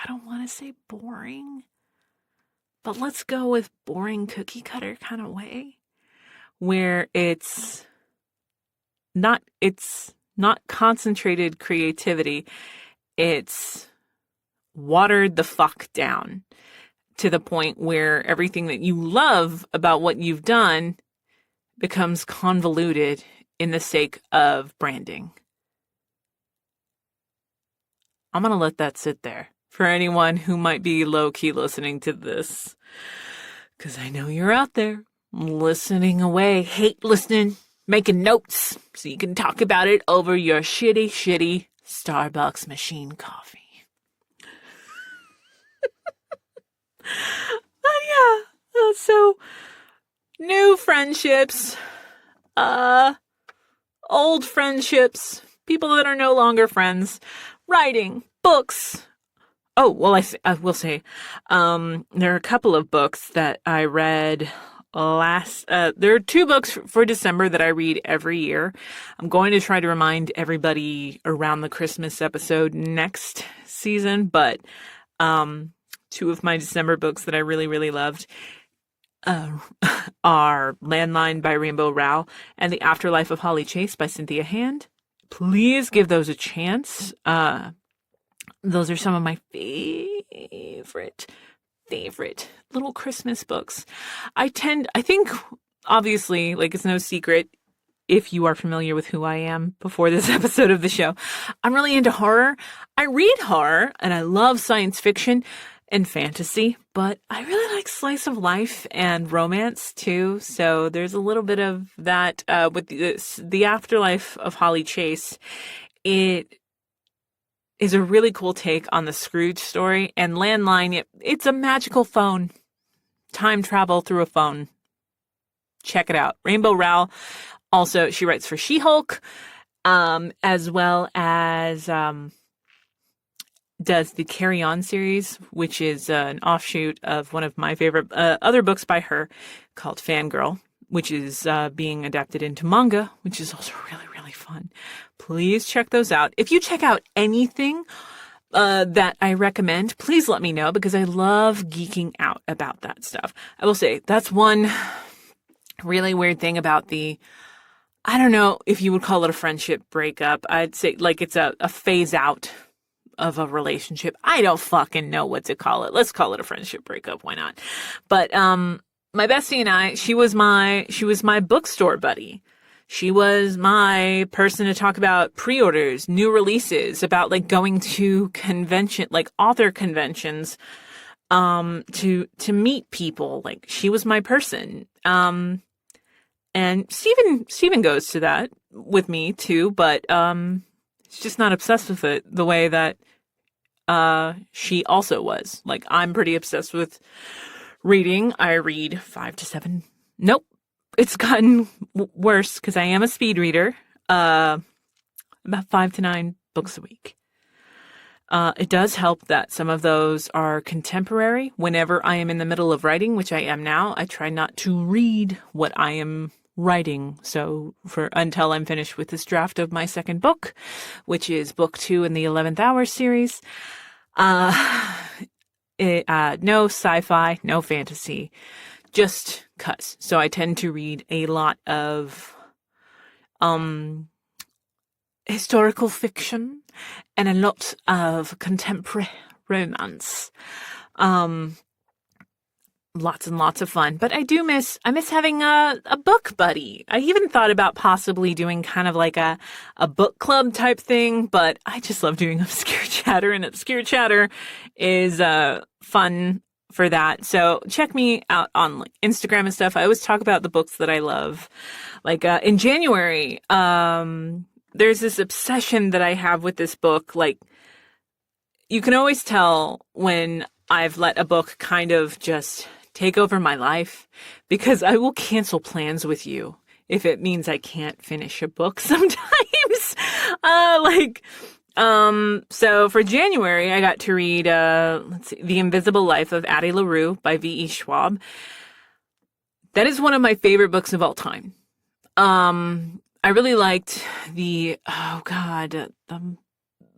I don't want to say boring, but let's go with boring cookie cutter kind of way where it's not concentrated creativity. It's watered the fuck down to the point where everything that you love about what you've done becomes convoluted in the sake of branding. I'm going to let that sit there for anyone who might be low-key listening to this. Because I know you're out there listening away, hate listening, making notes so you can talk about it over your shitty Starbucks machine coffee. But yeah, so new friendships, old friendships, people that are no longer friends, writing, books. Oh, well, I will say, there are a couple of books that I read there are 2 books for December that I read every year. I'm going to try to remind everybody around the Christmas episode next season, but, 2 of my December books that I really, really loved, are Landline by Rainbow Rowell and The Afterlife of Holly Chase by Cynthia Hand. Please give those a chance. Those are some of my favorite little Christmas books. I think, obviously, like it's no secret if you are familiar with who I am before this episode of the show, I'm really into horror. I read horror and I love science fiction and fantasy, but I really like slice of life and romance too. So there's a little bit of that with the Afterlife of Holly Chase. It is a really cool take on the Scrooge story, and Landline, it's a magical phone. time travel through a phone. Check it out. Rainbow Rowell. Also, she writes for She-Hulk, as well as does the Carry On series, which is an offshoot of one of my favorite other books by her called Fangirl, which is being adapted into manga, which is also really, really fun. Please check those out. If you check out anything that I recommend, please let me know, because I love geeking out about that stuff. I will say that's one really weird thing about I don't know if you would call it a friendship breakup. I'd say like it's a phase out of a relationship. I don't fucking know what to call it. Let's call it a friendship breakup. Why not? But my bestie and I, she was my bookstore buddy. She was my person to talk about pre-orders, new releases, about like going to author conventions, to meet people. Like, she was my person. And Stephen goes to that with me too, but he's just not obsessed with it the way that she also was. Like, I'm pretty obsessed with reading. I read 5 to 7. Nope. It's gotten worse because I am a speed reader. About 5 to 9 books a week. It does help that some of those are contemporary. Whenever I am in the middle of writing, which I am now, I try not to read what I am writing. So until I'm finished with this draft of my second book, which is book 2 in the 11th Hour series. No sci-fi, no fantasy, just cuss. So I tend to read a lot of historical fiction and a lot of contemporary romance. Lots and lots of fun. But I miss having a book buddy. I even thought about possibly doing kind of like a book club type thing, but I just love doing Obscure Chatter, and Obscure Chatter is fun for that. So check me out on like Instagram and stuff. I always talk about the books that I love. Like in January, there's this obsession that I have with this book. Like, you can always tell when I've let a book kind of just take over my life, because I will cancel plans with you if it means I can't finish a book sometimes. So for January, I got to read, The Invisible Life of Addie LaRue by V.E. Schwab. That is one of my favorite books of all time. I really liked the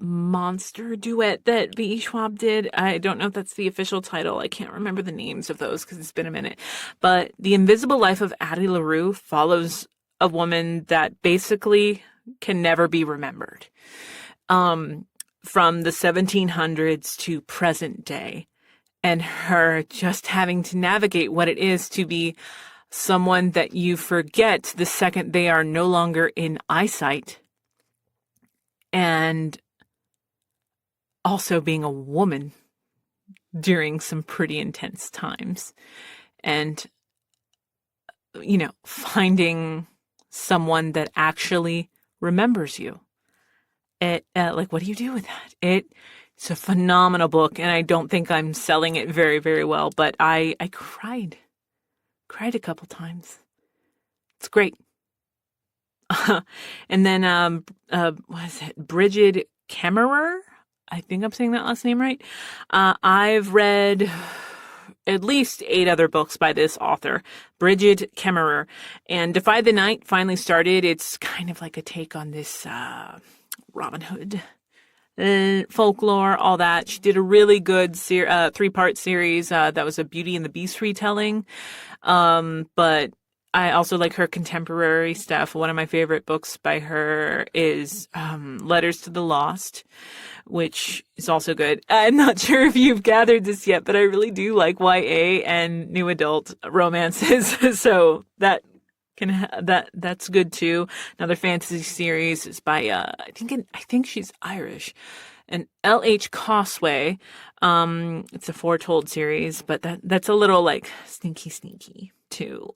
monster duet that V.E. Schwab did. I don't know if that's the official title. I can't remember the names of those because it's been a minute. But The Invisible Life of Addie LaRue follows a woman that basically can never be remembered. From the 1700s to present day. And her just having to navigate what it is to be someone that you forget the second they are no longer in eyesight. And also being a woman during some pretty intense times. And, finding someone that actually remembers you. What do you do with that? It's a phenomenal book, and I don't think I'm selling it very, very well, but I cried a couple times. It's great. And then, what is it? Bridget Kemmerer? I think I'm saying that last name right. I've read at least 8 other books by this author, Bridget Kemmerer, and Defy the Night finally started. It's kind of like a take on this, Robin Hood, folklore, all that. She did a really good 3-part series that was a Beauty and the Beast retelling. But I also like her contemporary stuff. One of my favorite books by her is Letters to the Lost, which is also good. I'm not sure if you've gathered this yet, but I really do like YA and new adult romances. So that's good too. Another fantasy series is by I think she's Irish, and L.H. Cosway. It's a foretold series, but that's a little like sneaky too.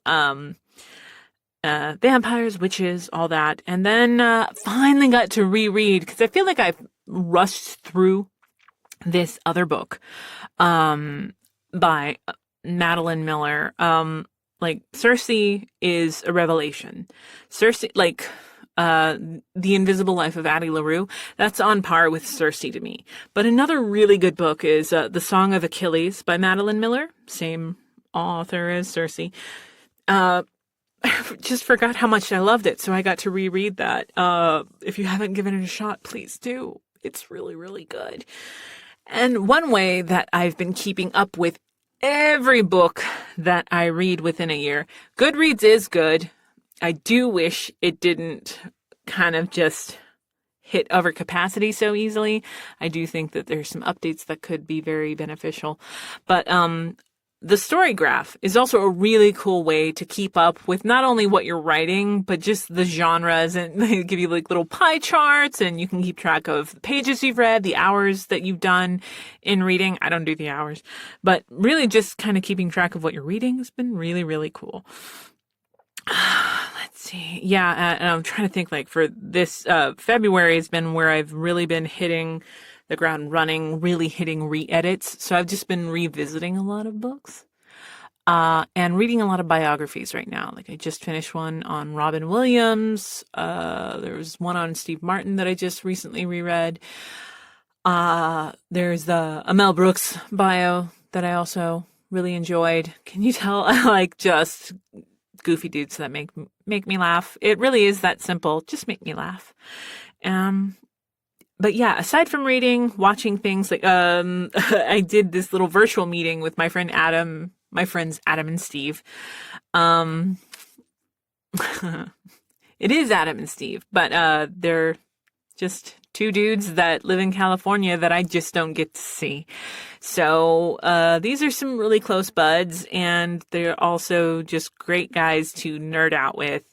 Vampires, witches, all that, and then finally got to reread, because I feel like I've rushed through this other book by Madeline Miller. Like Circe is a revelation. Circe, like The Invisible Life of Addie LaRue, that's on par with Circe to me. But another really good book is The Song of Achilles by Madeline Miller, same author as Circe. I just forgot how much I loved it, so I got to reread that. If you haven't given it a shot, please do. It's really, really good. And one way that I've been keeping up with every book that I read within a year, Goodreads is good. I do wish it didn't kind of just hit overcapacity so easily. I do think that there's some updates that could be very beneficial. But the story graph is also a really cool way to keep up with not only what you're writing, but just the genres, and they give you like little pie charts, and you can keep track of the pages you've read, the hours that you've done in reading. I don't do the hours, but really just kind of keeping track of what you're reading has been really, really cool. Let's see. Yeah. And I'm trying to think, like, for this, February has been where I've really been hitting the ground running, really hitting re-edits. So I've just been revisiting a lot of books, and reading a lot of biographies right now. Like I just finished one on Robin Williams. There was one on Steve Martin that I just recently reread. There's the Mel Brooks bio that I also really enjoyed. Can you tell I like just goofy dudes that make me laugh? It really is that simple. Just make me laugh. But yeah, aside from reading, watching things like, I did this little virtual meeting with my friends Adam and Steve. It is Adam and Steve, but, they're just two dudes that live in California that I just don't get to see. So, these are some really close buds, and they're also just great guys to nerd out with.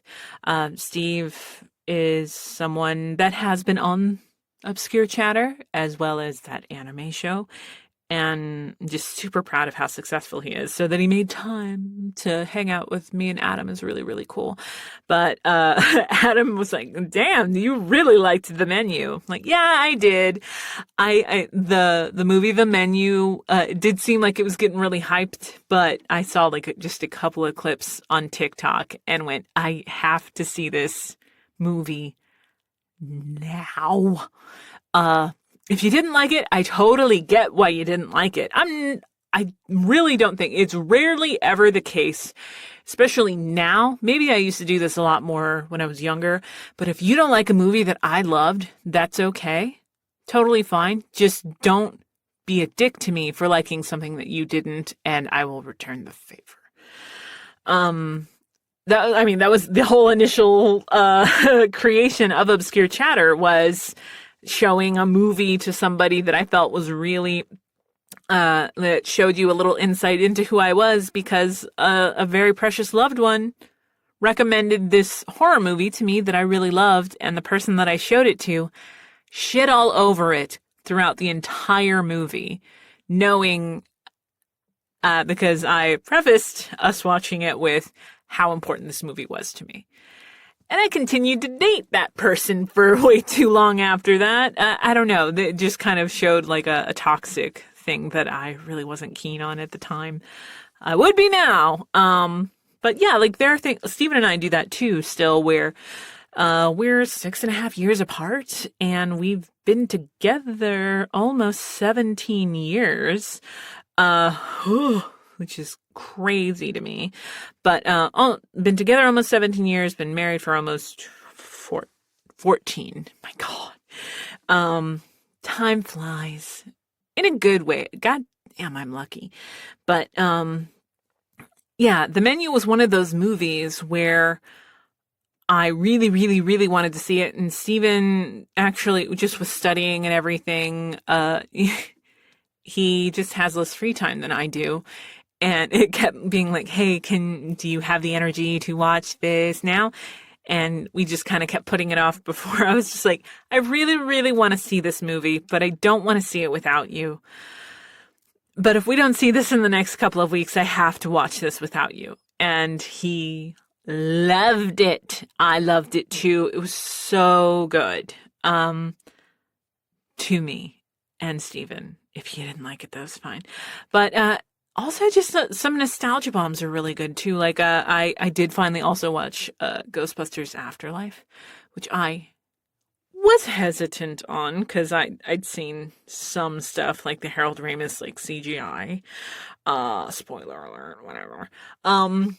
Steve is someone that has been on Obscure Chatter, as well as that anime show, and I'm just super proud of how successful he is. So that he made time to hang out with me and Adam is really, really cool. But Adam was like, "Damn, you really liked The Menu." I'm like, yeah, I did. The movie The Menu, it did seem like it was getting really hyped, but I saw like just a couple of clips on TikTok and went, I have to see this movie now. If you didn't like it, I totally get why you didn't like it. I really don't think it's rarely ever the case, especially now. Maybe I used to do this a lot more when I was younger, but if you don't like a movie that I loved, that's okay. Totally fine. Just don't be a dick to me for liking something that you didn't, and I will return the favor. That was the whole initial creation of Obscure Chatter, was showing a movie to somebody that I felt was really that showed you a little insight into who I was, because a very precious loved one recommended this horror movie to me that I really loved, and the person that I showed it to shit all over it throughout the entire movie, knowing because I prefaced us watching it with how important this movie was to me. And I continued to date that person for way too long after that. I don't know. It just kind of showed like a toxic thing that I really wasn't keen on at the time. I would be now. But yeah, like there are things, Stephen and I do that too still, where we're 6.5 years apart, and we've been together almost 17 years. Which is crazy to me. But been together almost 17 years, been married for almost 14. My God. Time flies in a good way. God damn, I'm lucky. But yeah, The Menu was one of those movies where I really, really, really wanted to see it. And Stephen actually just was studying and everything. He just has less free time than I do. And it kept being like, hey, do you have the energy to watch this now? And we just kind of kept putting it off before. I was just like, I really, really want to see this movie, but I don't want to see it without you. But if we don't see this in the next couple of weeks, I have to watch this without you. And he loved it. I loved it too. It was so good. To me and Stephen. If you didn't like it, that was fine. But, Also, just some nostalgia bombs are really good too. Like, I did finally also watch Ghostbusters Afterlife, which I was hesitant on because I'd seen some stuff like the Harold Ramis like CGI. Spoiler alert, whatever. And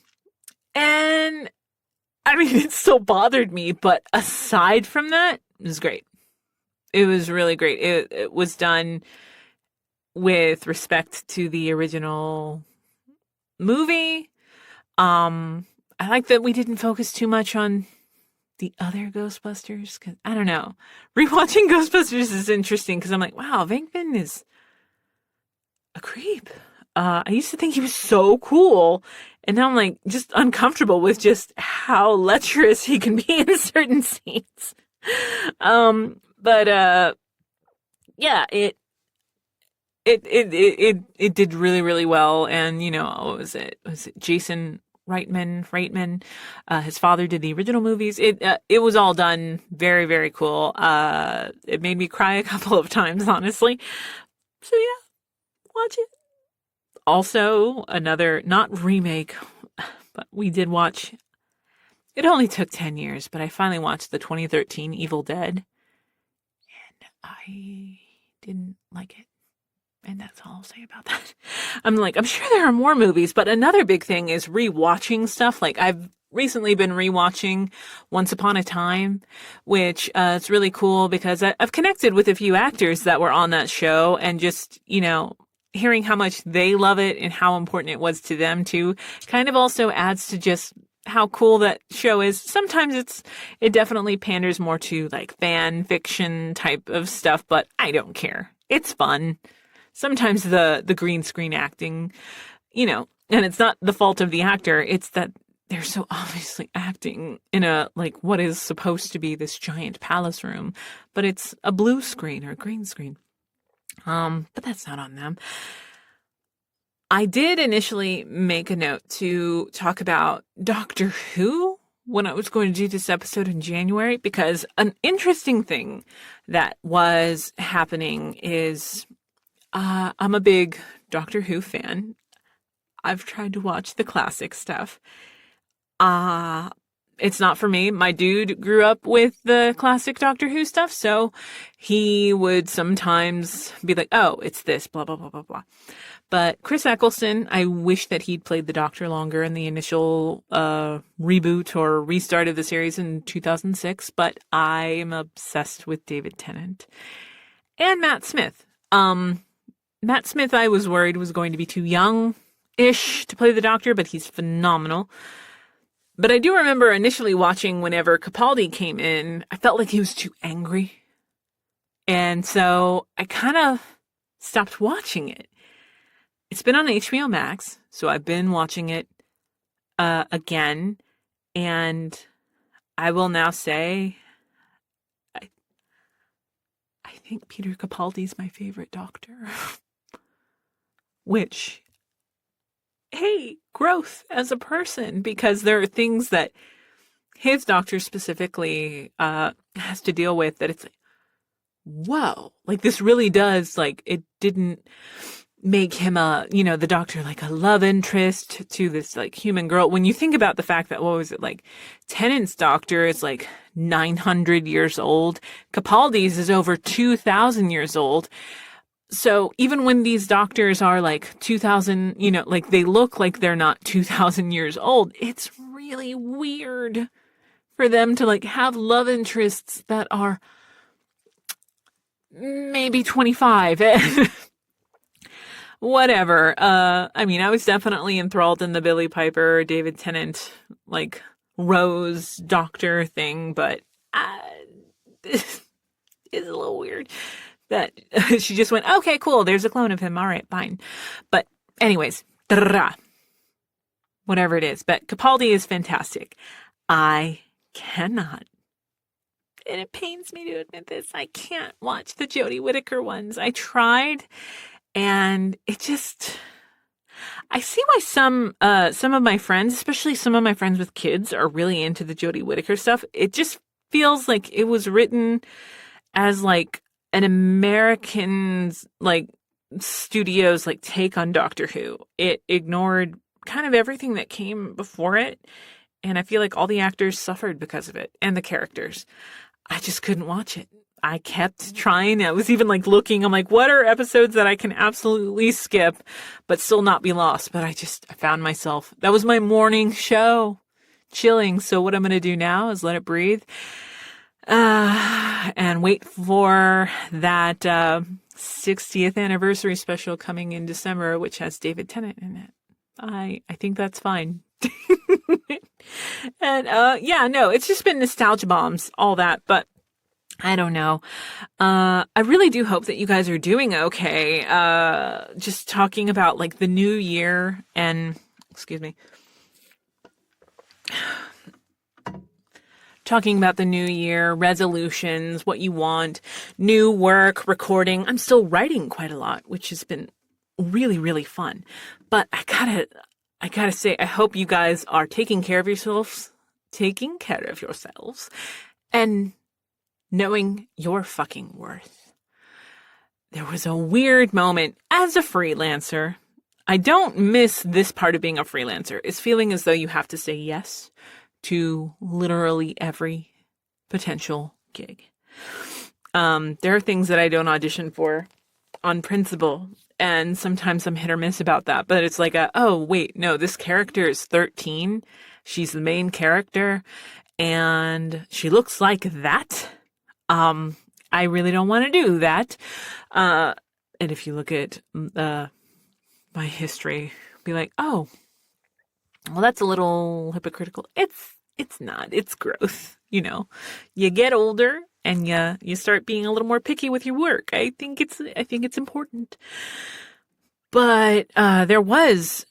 I mean, it still bothered me, but aside from that, it was great. It was really great. It was done with respect to the original movie. I like that we didn't focus too much on the other Ghostbusters, because I don't know. Rewatching Ghostbusters is interesting because I'm like, wow, Venkman is a creep. I used to think he was so cool, and now I'm like just uncomfortable with just how lecherous he can be in certain scenes. But yeah, it did really, really well. And, you know, what was it? Was it Jason Reitman? His father did the original movies. It was all done very, very cool. It made me cry a couple of times, honestly. So yeah, watch it. Also, another, not remake, but we did watch, it only took 10 years, but I finally watched the 2013 Evil Dead, and I didn't like it. And that's all I'll say about that. I'm sure there are more movies, but another big thing is rewatching stuff. Like, I've recently been rewatching Once Upon a Time, which it's really cool because I've connected with a few actors that were on that show, and just, you know, hearing how much they love it and how important it was to them too kind of also adds to just how cool that show is. Sometimes it definitely panders more to like fan fiction type of stuff, but I don't care. It's fun. Sometimes the green screen acting, you know, and it's not the fault of the actor. It's that they're so obviously acting in a, like, what is supposed to be this giant palace room, but it's a blue screen or a green screen. But that's not on them. I did initially make a note to talk about Doctor Who when I was going to do this episode in January, because an interesting thing that was happening is I'm a big Doctor Who fan. I've tried to watch the classic stuff. It's not for me. My dude grew up with the classic Doctor Who stuff, so he would sometimes be like, oh, it's this, blah, blah, blah, blah, blah. But Chris Eccleston, I wish that he'd played the Doctor longer in the initial reboot or restart of the series in 2006, but I am obsessed with David Tennant. And Matt Smith. Matt Smith, I was worried was going to be too young-ish to play the Doctor, but he's phenomenal. But I do remember initially watching whenever Capaldi came in, I felt like he was too angry. And so I kind of stopped watching it. It's been on HBO Max, so I've been watching it again. And I will now say, I think Peter Capaldi's my favorite Doctor. Which, hey, growth as a person, because there are things that his Doctor specifically has to deal with that it's like, whoa, like this really does, like, it didn't make him the Doctor like a love interest to this like human girl. When you think about the fact that, what was it, like Tennant's Doctor is like 900 years old, Capaldi's is over 2,000 years old. So even when these doctors are like 2,000, you know, like they look like they're not 2,000 years old, it's really weird for them to like have love interests that are maybe 25. Whatever. I mean, I was definitely enthralled in the Billie Piper, David Tennant, like Rose Doctor thing, but it's a little weird that she just went, okay, cool, there's a clone of him. All right, fine. But anyways, whatever it is. But Capaldi is fantastic. I cannot, and it pains me to admit this, I can't watch the Jodie Whittaker ones. I tried, and it just, I see why some of my friends, especially some of my friends with kids, are really into the Jodie Whittaker stuff. It just feels like it was written as like an American's like studio's like take on Doctor Who. It ignored kind of everything that came before it. And I feel like all the actors suffered because of it and the characters. I just couldn't watch it. I kept trying. I was even like looking. I'm like, what are episodes that I can absolutely skip, but still not be lost? But I found myself, that was my morning show, chilling. So what I'm going to do now is let it breathe, and wait for that, 60th anniversary special coming in December, which has David Tennant in it. I think that's fine. And, no, it's just been nostalgia bombs, all that, but I don't know. I really do hope that you guys are doing okay. Just talking about like the new year and, talking about the new year, resolutions, what you want, new work, recording. I'm still writing quite a lot, which has been really, really fun. But I gotta say, I hope you guys are taking care of yourselves, and knowing your fucking worth. There was a weird moment as a freelancer. I don't miss this part of being a freelancer. It's feeling as though you have to say yes to literally every potential gig. There are things that I don't audition for on principle, and sometimes I'm hit or miss about that. But it's like, oh, wait, no, this character is 13. She's the main character, and she looks like that. I really don't want to do that. And if you look at my history, be like, oh, well, that's a little hypocritical. It's not. It's growth. You know, you get older and you start being a little more picky with your work. I think it's important. But there was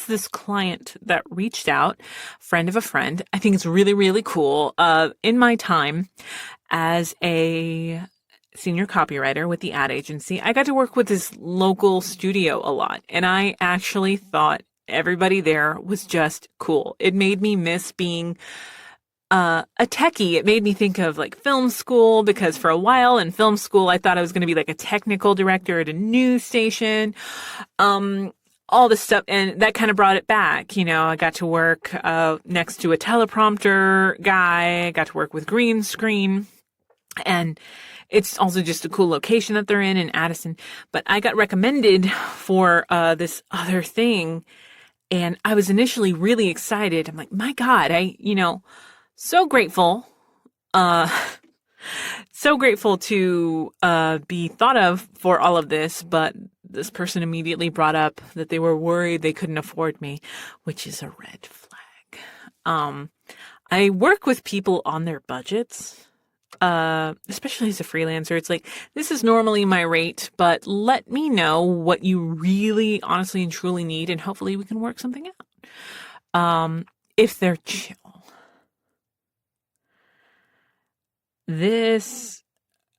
this client that reached out, friend of a friend. I think it's really, really cool. In my time as a senior copywriter with the ad agency, I got to work with this local studio a lot. And I actually thought everybody there was just cool. It made me miss being a techie. It made me think of like film school, because for a while in film school, I thought I was going to be like a technical director at a news station. All this stuff, and that kind of brought it back. You know, I got to work next to a teleprompter guy. I got to work with green screen, and it's also just a cool location that they're in Addison. But I got recommended for this other thing, and I was initially really excited. I'm like, my God, so grateful. So grateful to be thought of for all of this, but this person immediately brought up that they were worried they couldn't afford me, which is a red flag. I work with people on their budgets, especially as a freelancer. It's like, this is normally my rate, but let me know what you really, honestly, and truly need, and hopefully we can work something out. If they're chill.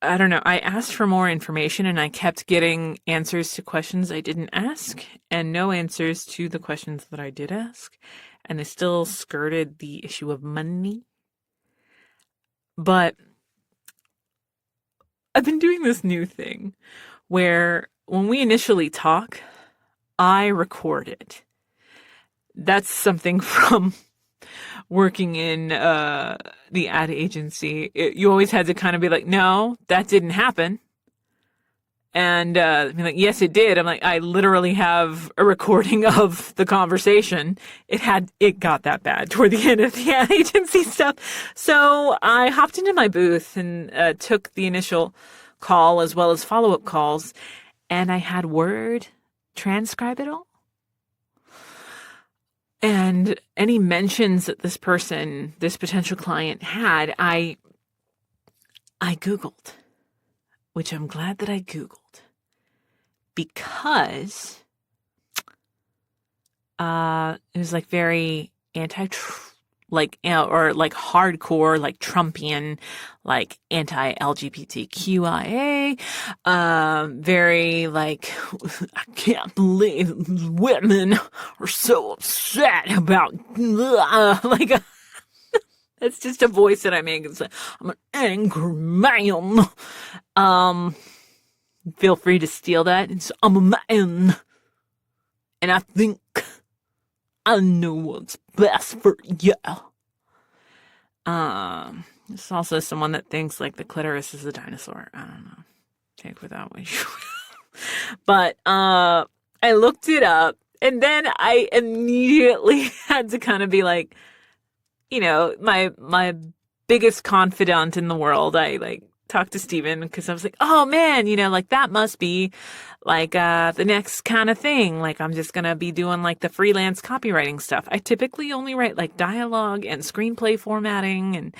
I don't know. I asked for more information and I kept getting answers to questions I didn't ask and no answers to the questions that I did ask. And they still skirted the issue of money. But I've been doing this new thing where when we initially talk, I record it. That's something from working in the ad agency. You always had to kind of be like, no, that didn't happen. And be like, yes, it did. I'm like, I literally have a recording of the conversation. It got that bad toward the end of the ad agency stuff. So I hopped into my booth and took the initial call as well as follow-up calls. And I had Word transcribe it all. And any mentions that this potential client had, I Googled, which I'm glad that I Googled, because it was like very or like hardcore, like Trumpian, like anti-LGBTQIA, very like, I can't believe women are so upset about, That's just a voice that I make. It's like, I'm an angry man. Feel free to steal that. I'm a man. And I think I know what's best for you. It's also someone that thinks like the clitoris is a dinosaur. I don't know. Take with that what you will. But I looked it up, and then I immediately had to kind of be like, you know, my biggest confidant in the world. I like talked to Stephen because I was like, oh man, you know, like that must be like the next kind of thing. Like I'm just gonna be doing like the freelance copywriting stuff. I typically only write like dialogue and screenplay formatting, and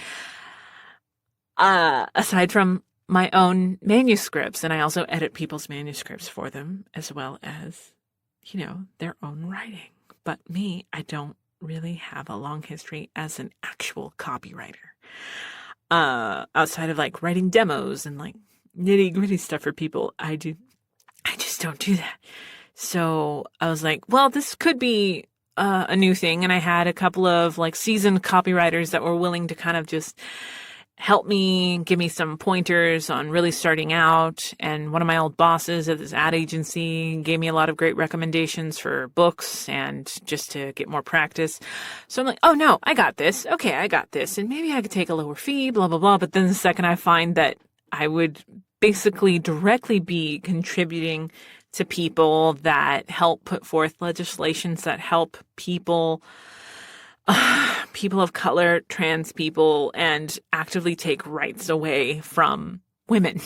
aside from my own manuscripts, and I also edit people's manuscripts for them as well as, you know, their own writing. But me, I don't really have a long history as an actual copywriter. Outside of like writing demos and like nitty gritty stuff for people, I just don't do that. So I was like, well, this could be a new thing. And I had a couple of like seasoned copywriters that were willing to kind of just help me, give me some pointers on really starting out. And one of my old bosses at this ad agency gave me a lot of great recommendations for books and just to get more practice. So I'm like, oh no, I got this. Okay, I got this. And maybe I could take a lower fee, blah, blah, blah. But then the second I find that I would basically directly be contributing to people that help put forth legislations that help people of color, trans people, and actively take rights away from women.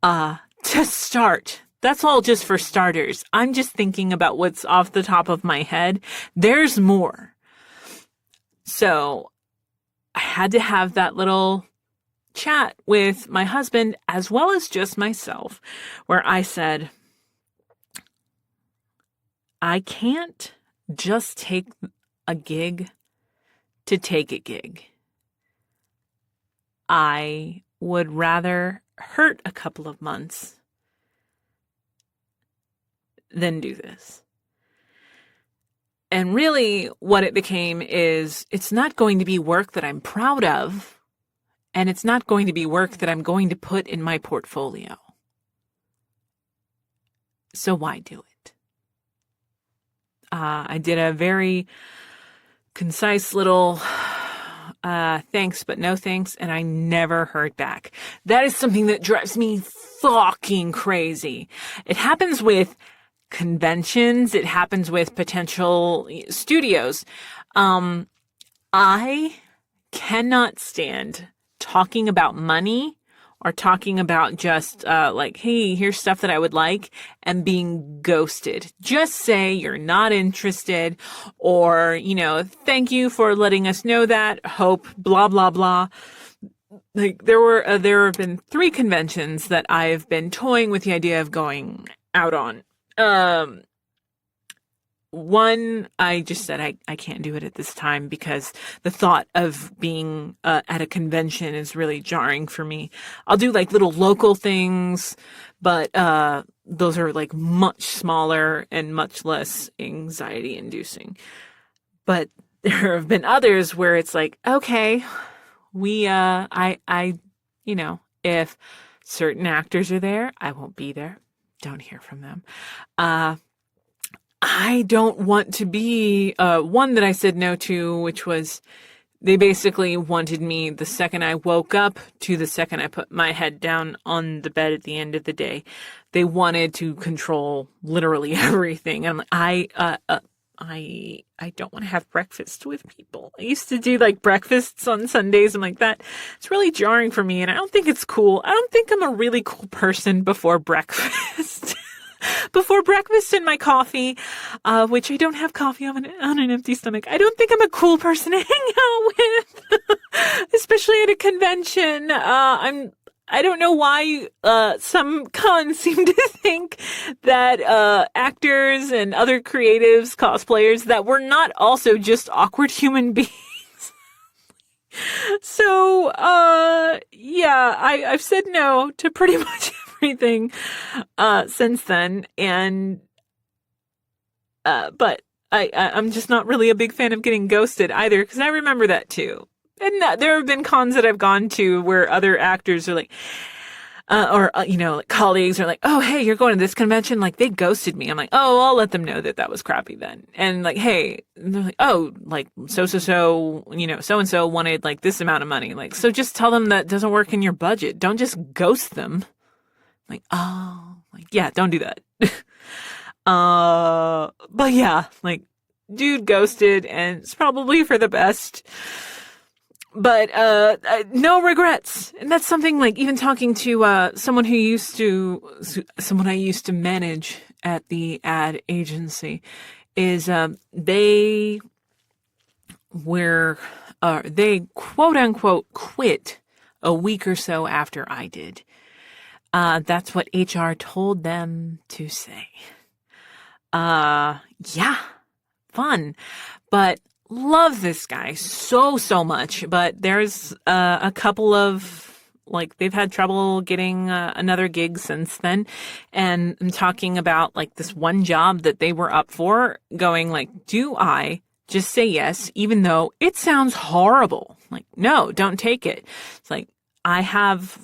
To start, that's all just for starters. I'm just thinking about what's off the top of my head. There's more. So I had to have that little chat with my husband as well as just myself, where I said, I can't just take a gig to take a gig. I would rather hurt a couple of months than do this. And really what it became is it's not going to be work that I'm proud of, and it's not going to be work that I'm going to put in my portfolio. So why do it? I did a very concise little thanks but no thanks, and I never heard back. That is something that drives me fucking crazy. It happens with conventions. It happens with potential studios. I cannot stand talking about money or talking about just like, hey, here's stuff that I would like, and being ghosted. Just say you're not interested, or, you know, thank you for letting us know that, hope, blah, blah, blah. Like there have been 3 conventions that I've been toying with the idea of going out on. One, I just said I can't do it at this time because the thought of being at a convention is really jarring for me. I'll do like little local things, but those are like much smaller and much less anxiety inducing. But there have been others where it's like, okay, you know, if certain actors are there, I won't be there. Don't hear from them. I don't want to be one that I said no to, which was they basically wanted me the second I woke up to the second I put my head down on the bed at the end of the day. They wanted to control literally everything. I'm like, I don't want to have breakfast with people. I used to do like breakfasts on Sundays. I'm like, that it's really jarring for me, and I don't think it's cool. I don't think I'm a really cool person before breakfast. Before breakfast and my coffee, which I don't have coffee on an empty stomach. I don't think I'm a cool person to hang out with, especially at a convention. I don't know why some cons seem to think that actors and other creatives, cosplayers, that we're not also just awkward human beings. So, yeah, I've said no to pretty much everything since then, and but I'm just not really a big fan of getting ghosted either, because I remember that too. And there have been cons that I've gone to where other actors are like, like colleagues are like, oh, hey, you're going to this convention? Like, they ghosted me. I'm like, oh, I'll let them know that was crappy then. And like, hey, and they're like, oh, like, so-and-so wanted like this amount of money. Like, so just tell them that doesn't work in your budget. Don't just ghost them. Like, oh, like, yeah, don't do that. But yeah, like, dude ghosted, and it's probably for the best. But no regrets. And that's something like even talking to someone I used to manage at the ad agency is they quote unquote quit a week or so after I did. That's what HR told them to say. Yeah, fun. But love this guy so much, but there's a couple of, like, they've had trouble getting another gig since then. And I'm talking about, like, this one job that they were up for, going, like, do I just say yes, even though it sounds horrible? Like, no, don't take it. It's like, I have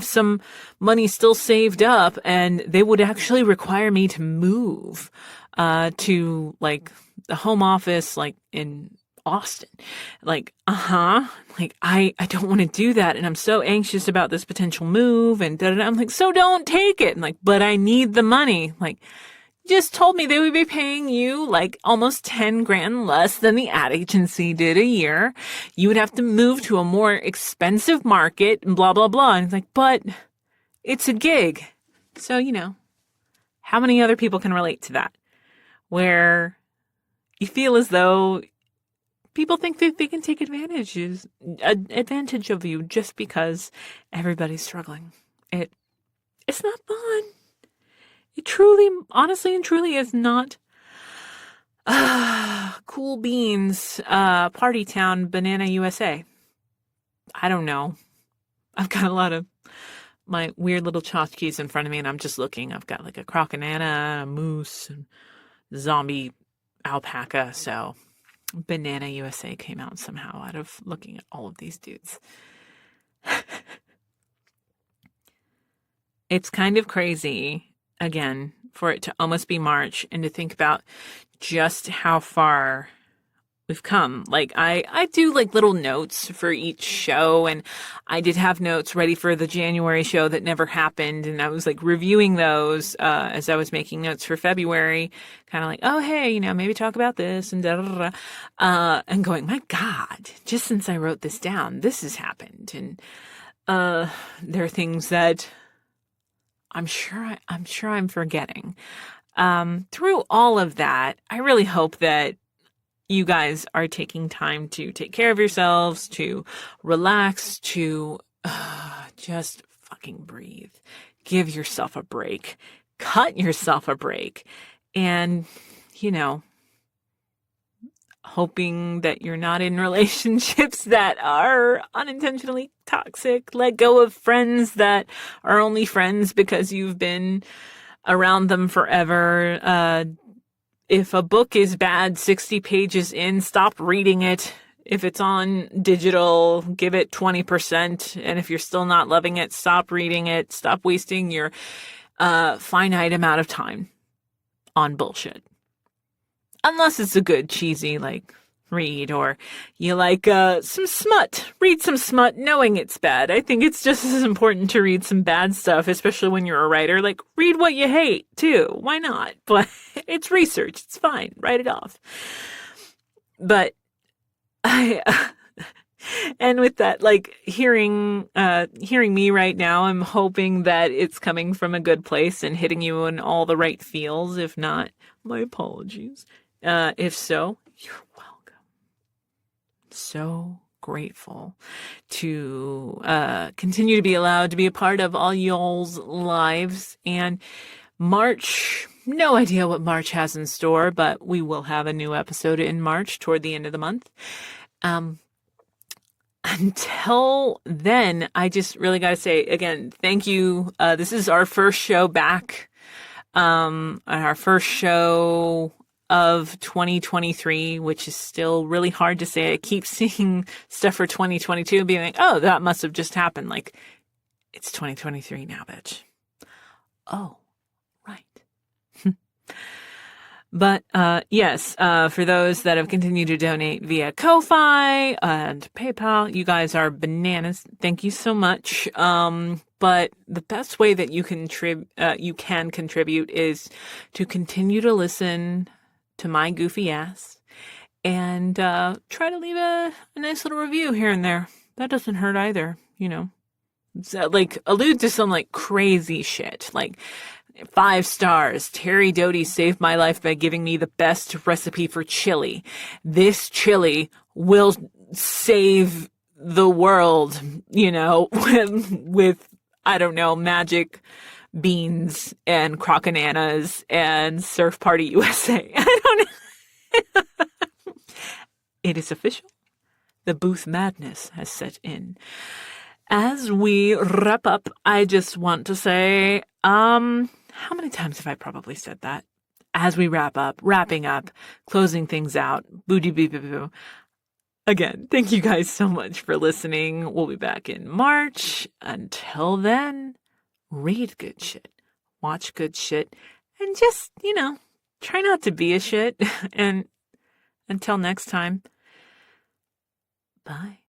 some money still saved up, and they would actually require me to move to, like, the home office, like, in Austin. Like, like, I don't want to do that, and I'm so anxious about this potential move, and da-da-da. I'm like, so don't take it. And like, but I need the money. Like, just told me they would be paying you like almost 10 grand less than the ad agency did a year. You would have to move to a more expensive market and blah, blah, blah. And it's like, but it's a gig. So, how many other people can relate to that? Where you feel as though people think that they can take advantage of you just because everybody's struggling. It's not fun. It truly, honestly and truly is not cool beans, party town, banana USA. I don't know. I've got a lot of my weird little tchotchkes in front of me, and I'm just looking. I've got like a crocanana, a moose, and zombie alpaca. So banana USA came out somehow out of looking at all of these dudes. It's kind of crazy, again, for it to almost be March and to think about just how far we've come. Like, I do like little notes for each show, and I did have notes ready for the January show that never happened, and I was like reviewing those as I was making notes for February, kind of like, oh, hey, maybe talk about this and and going, my God, just since I wrote this down, this has happened. And there are things that I'm sure I'm forgetting. Through all of that, I really hope that you guys are taking time to take care of yourselves, to relax, to just fucking breathe. Give yourself a break. Cut yourself a break. And, hoping that you're not in relationships that are unintentionally toxic. Let go of friends that are only friends because you've been around them forever. If a book is bad 60 pages in, stop reading it. If it's on digital, give it 20%. And if you're still not loving it, stop reading it. Stop wasting your finite amount of time on bullshit. Unless it's a good, cheesy, like, read, or you like some smut. Read some smut knowing it's bad. I think it's just as important to read some bad stuff, especially when you're a writer. Like, read what you hate, too. Why not? But it's research. It's fine. Write it off. But and with that, like, hearing me right now, I'm hoping that it's coming from a good place and hitting you in all the right feels. If not, my apologies. If so, you're welcome. So grateful to continue to be allowed to be a part of all y'all's lives. And March, no idea what March has in store, but we will have a new episode in March toward the end of the month. Until then, I just really got to say, again, thank you. This is our first show back. Our first show of 2023, which is still really hard to say. I keep seeing stuff for 2022 and being like, oh, that must have just happened. Like, it's 2023 now, bitch. Oh, right. But, yes, for those that have continued to donate via Ko-Fi and PayPal, you guys are bananas. Thank you so much. But the best way that you can contribute is to continue to listen to my goofy ass and, try to leave a nice little review here and there. That doesn't hurt either, So, like, allude to some, like, crazy shit. Like, 5 stars. Terri Doty saved my life by giving me the best recipe for chili. This chili will save the world, with I don't know, magic beans and crocananas and Surf Party USA. I don't know. It is official. The booth madness has set in. As we wrap up, I just want to say, how many times have I probably said that? As we wrapping up, closing things out, boo-doo-boo-boo-boo. Again, thank you guys so much for listening. We'll be back in March. Until then, read good shit, watch good shit, and just, try not to be a shit. And until next time, bye.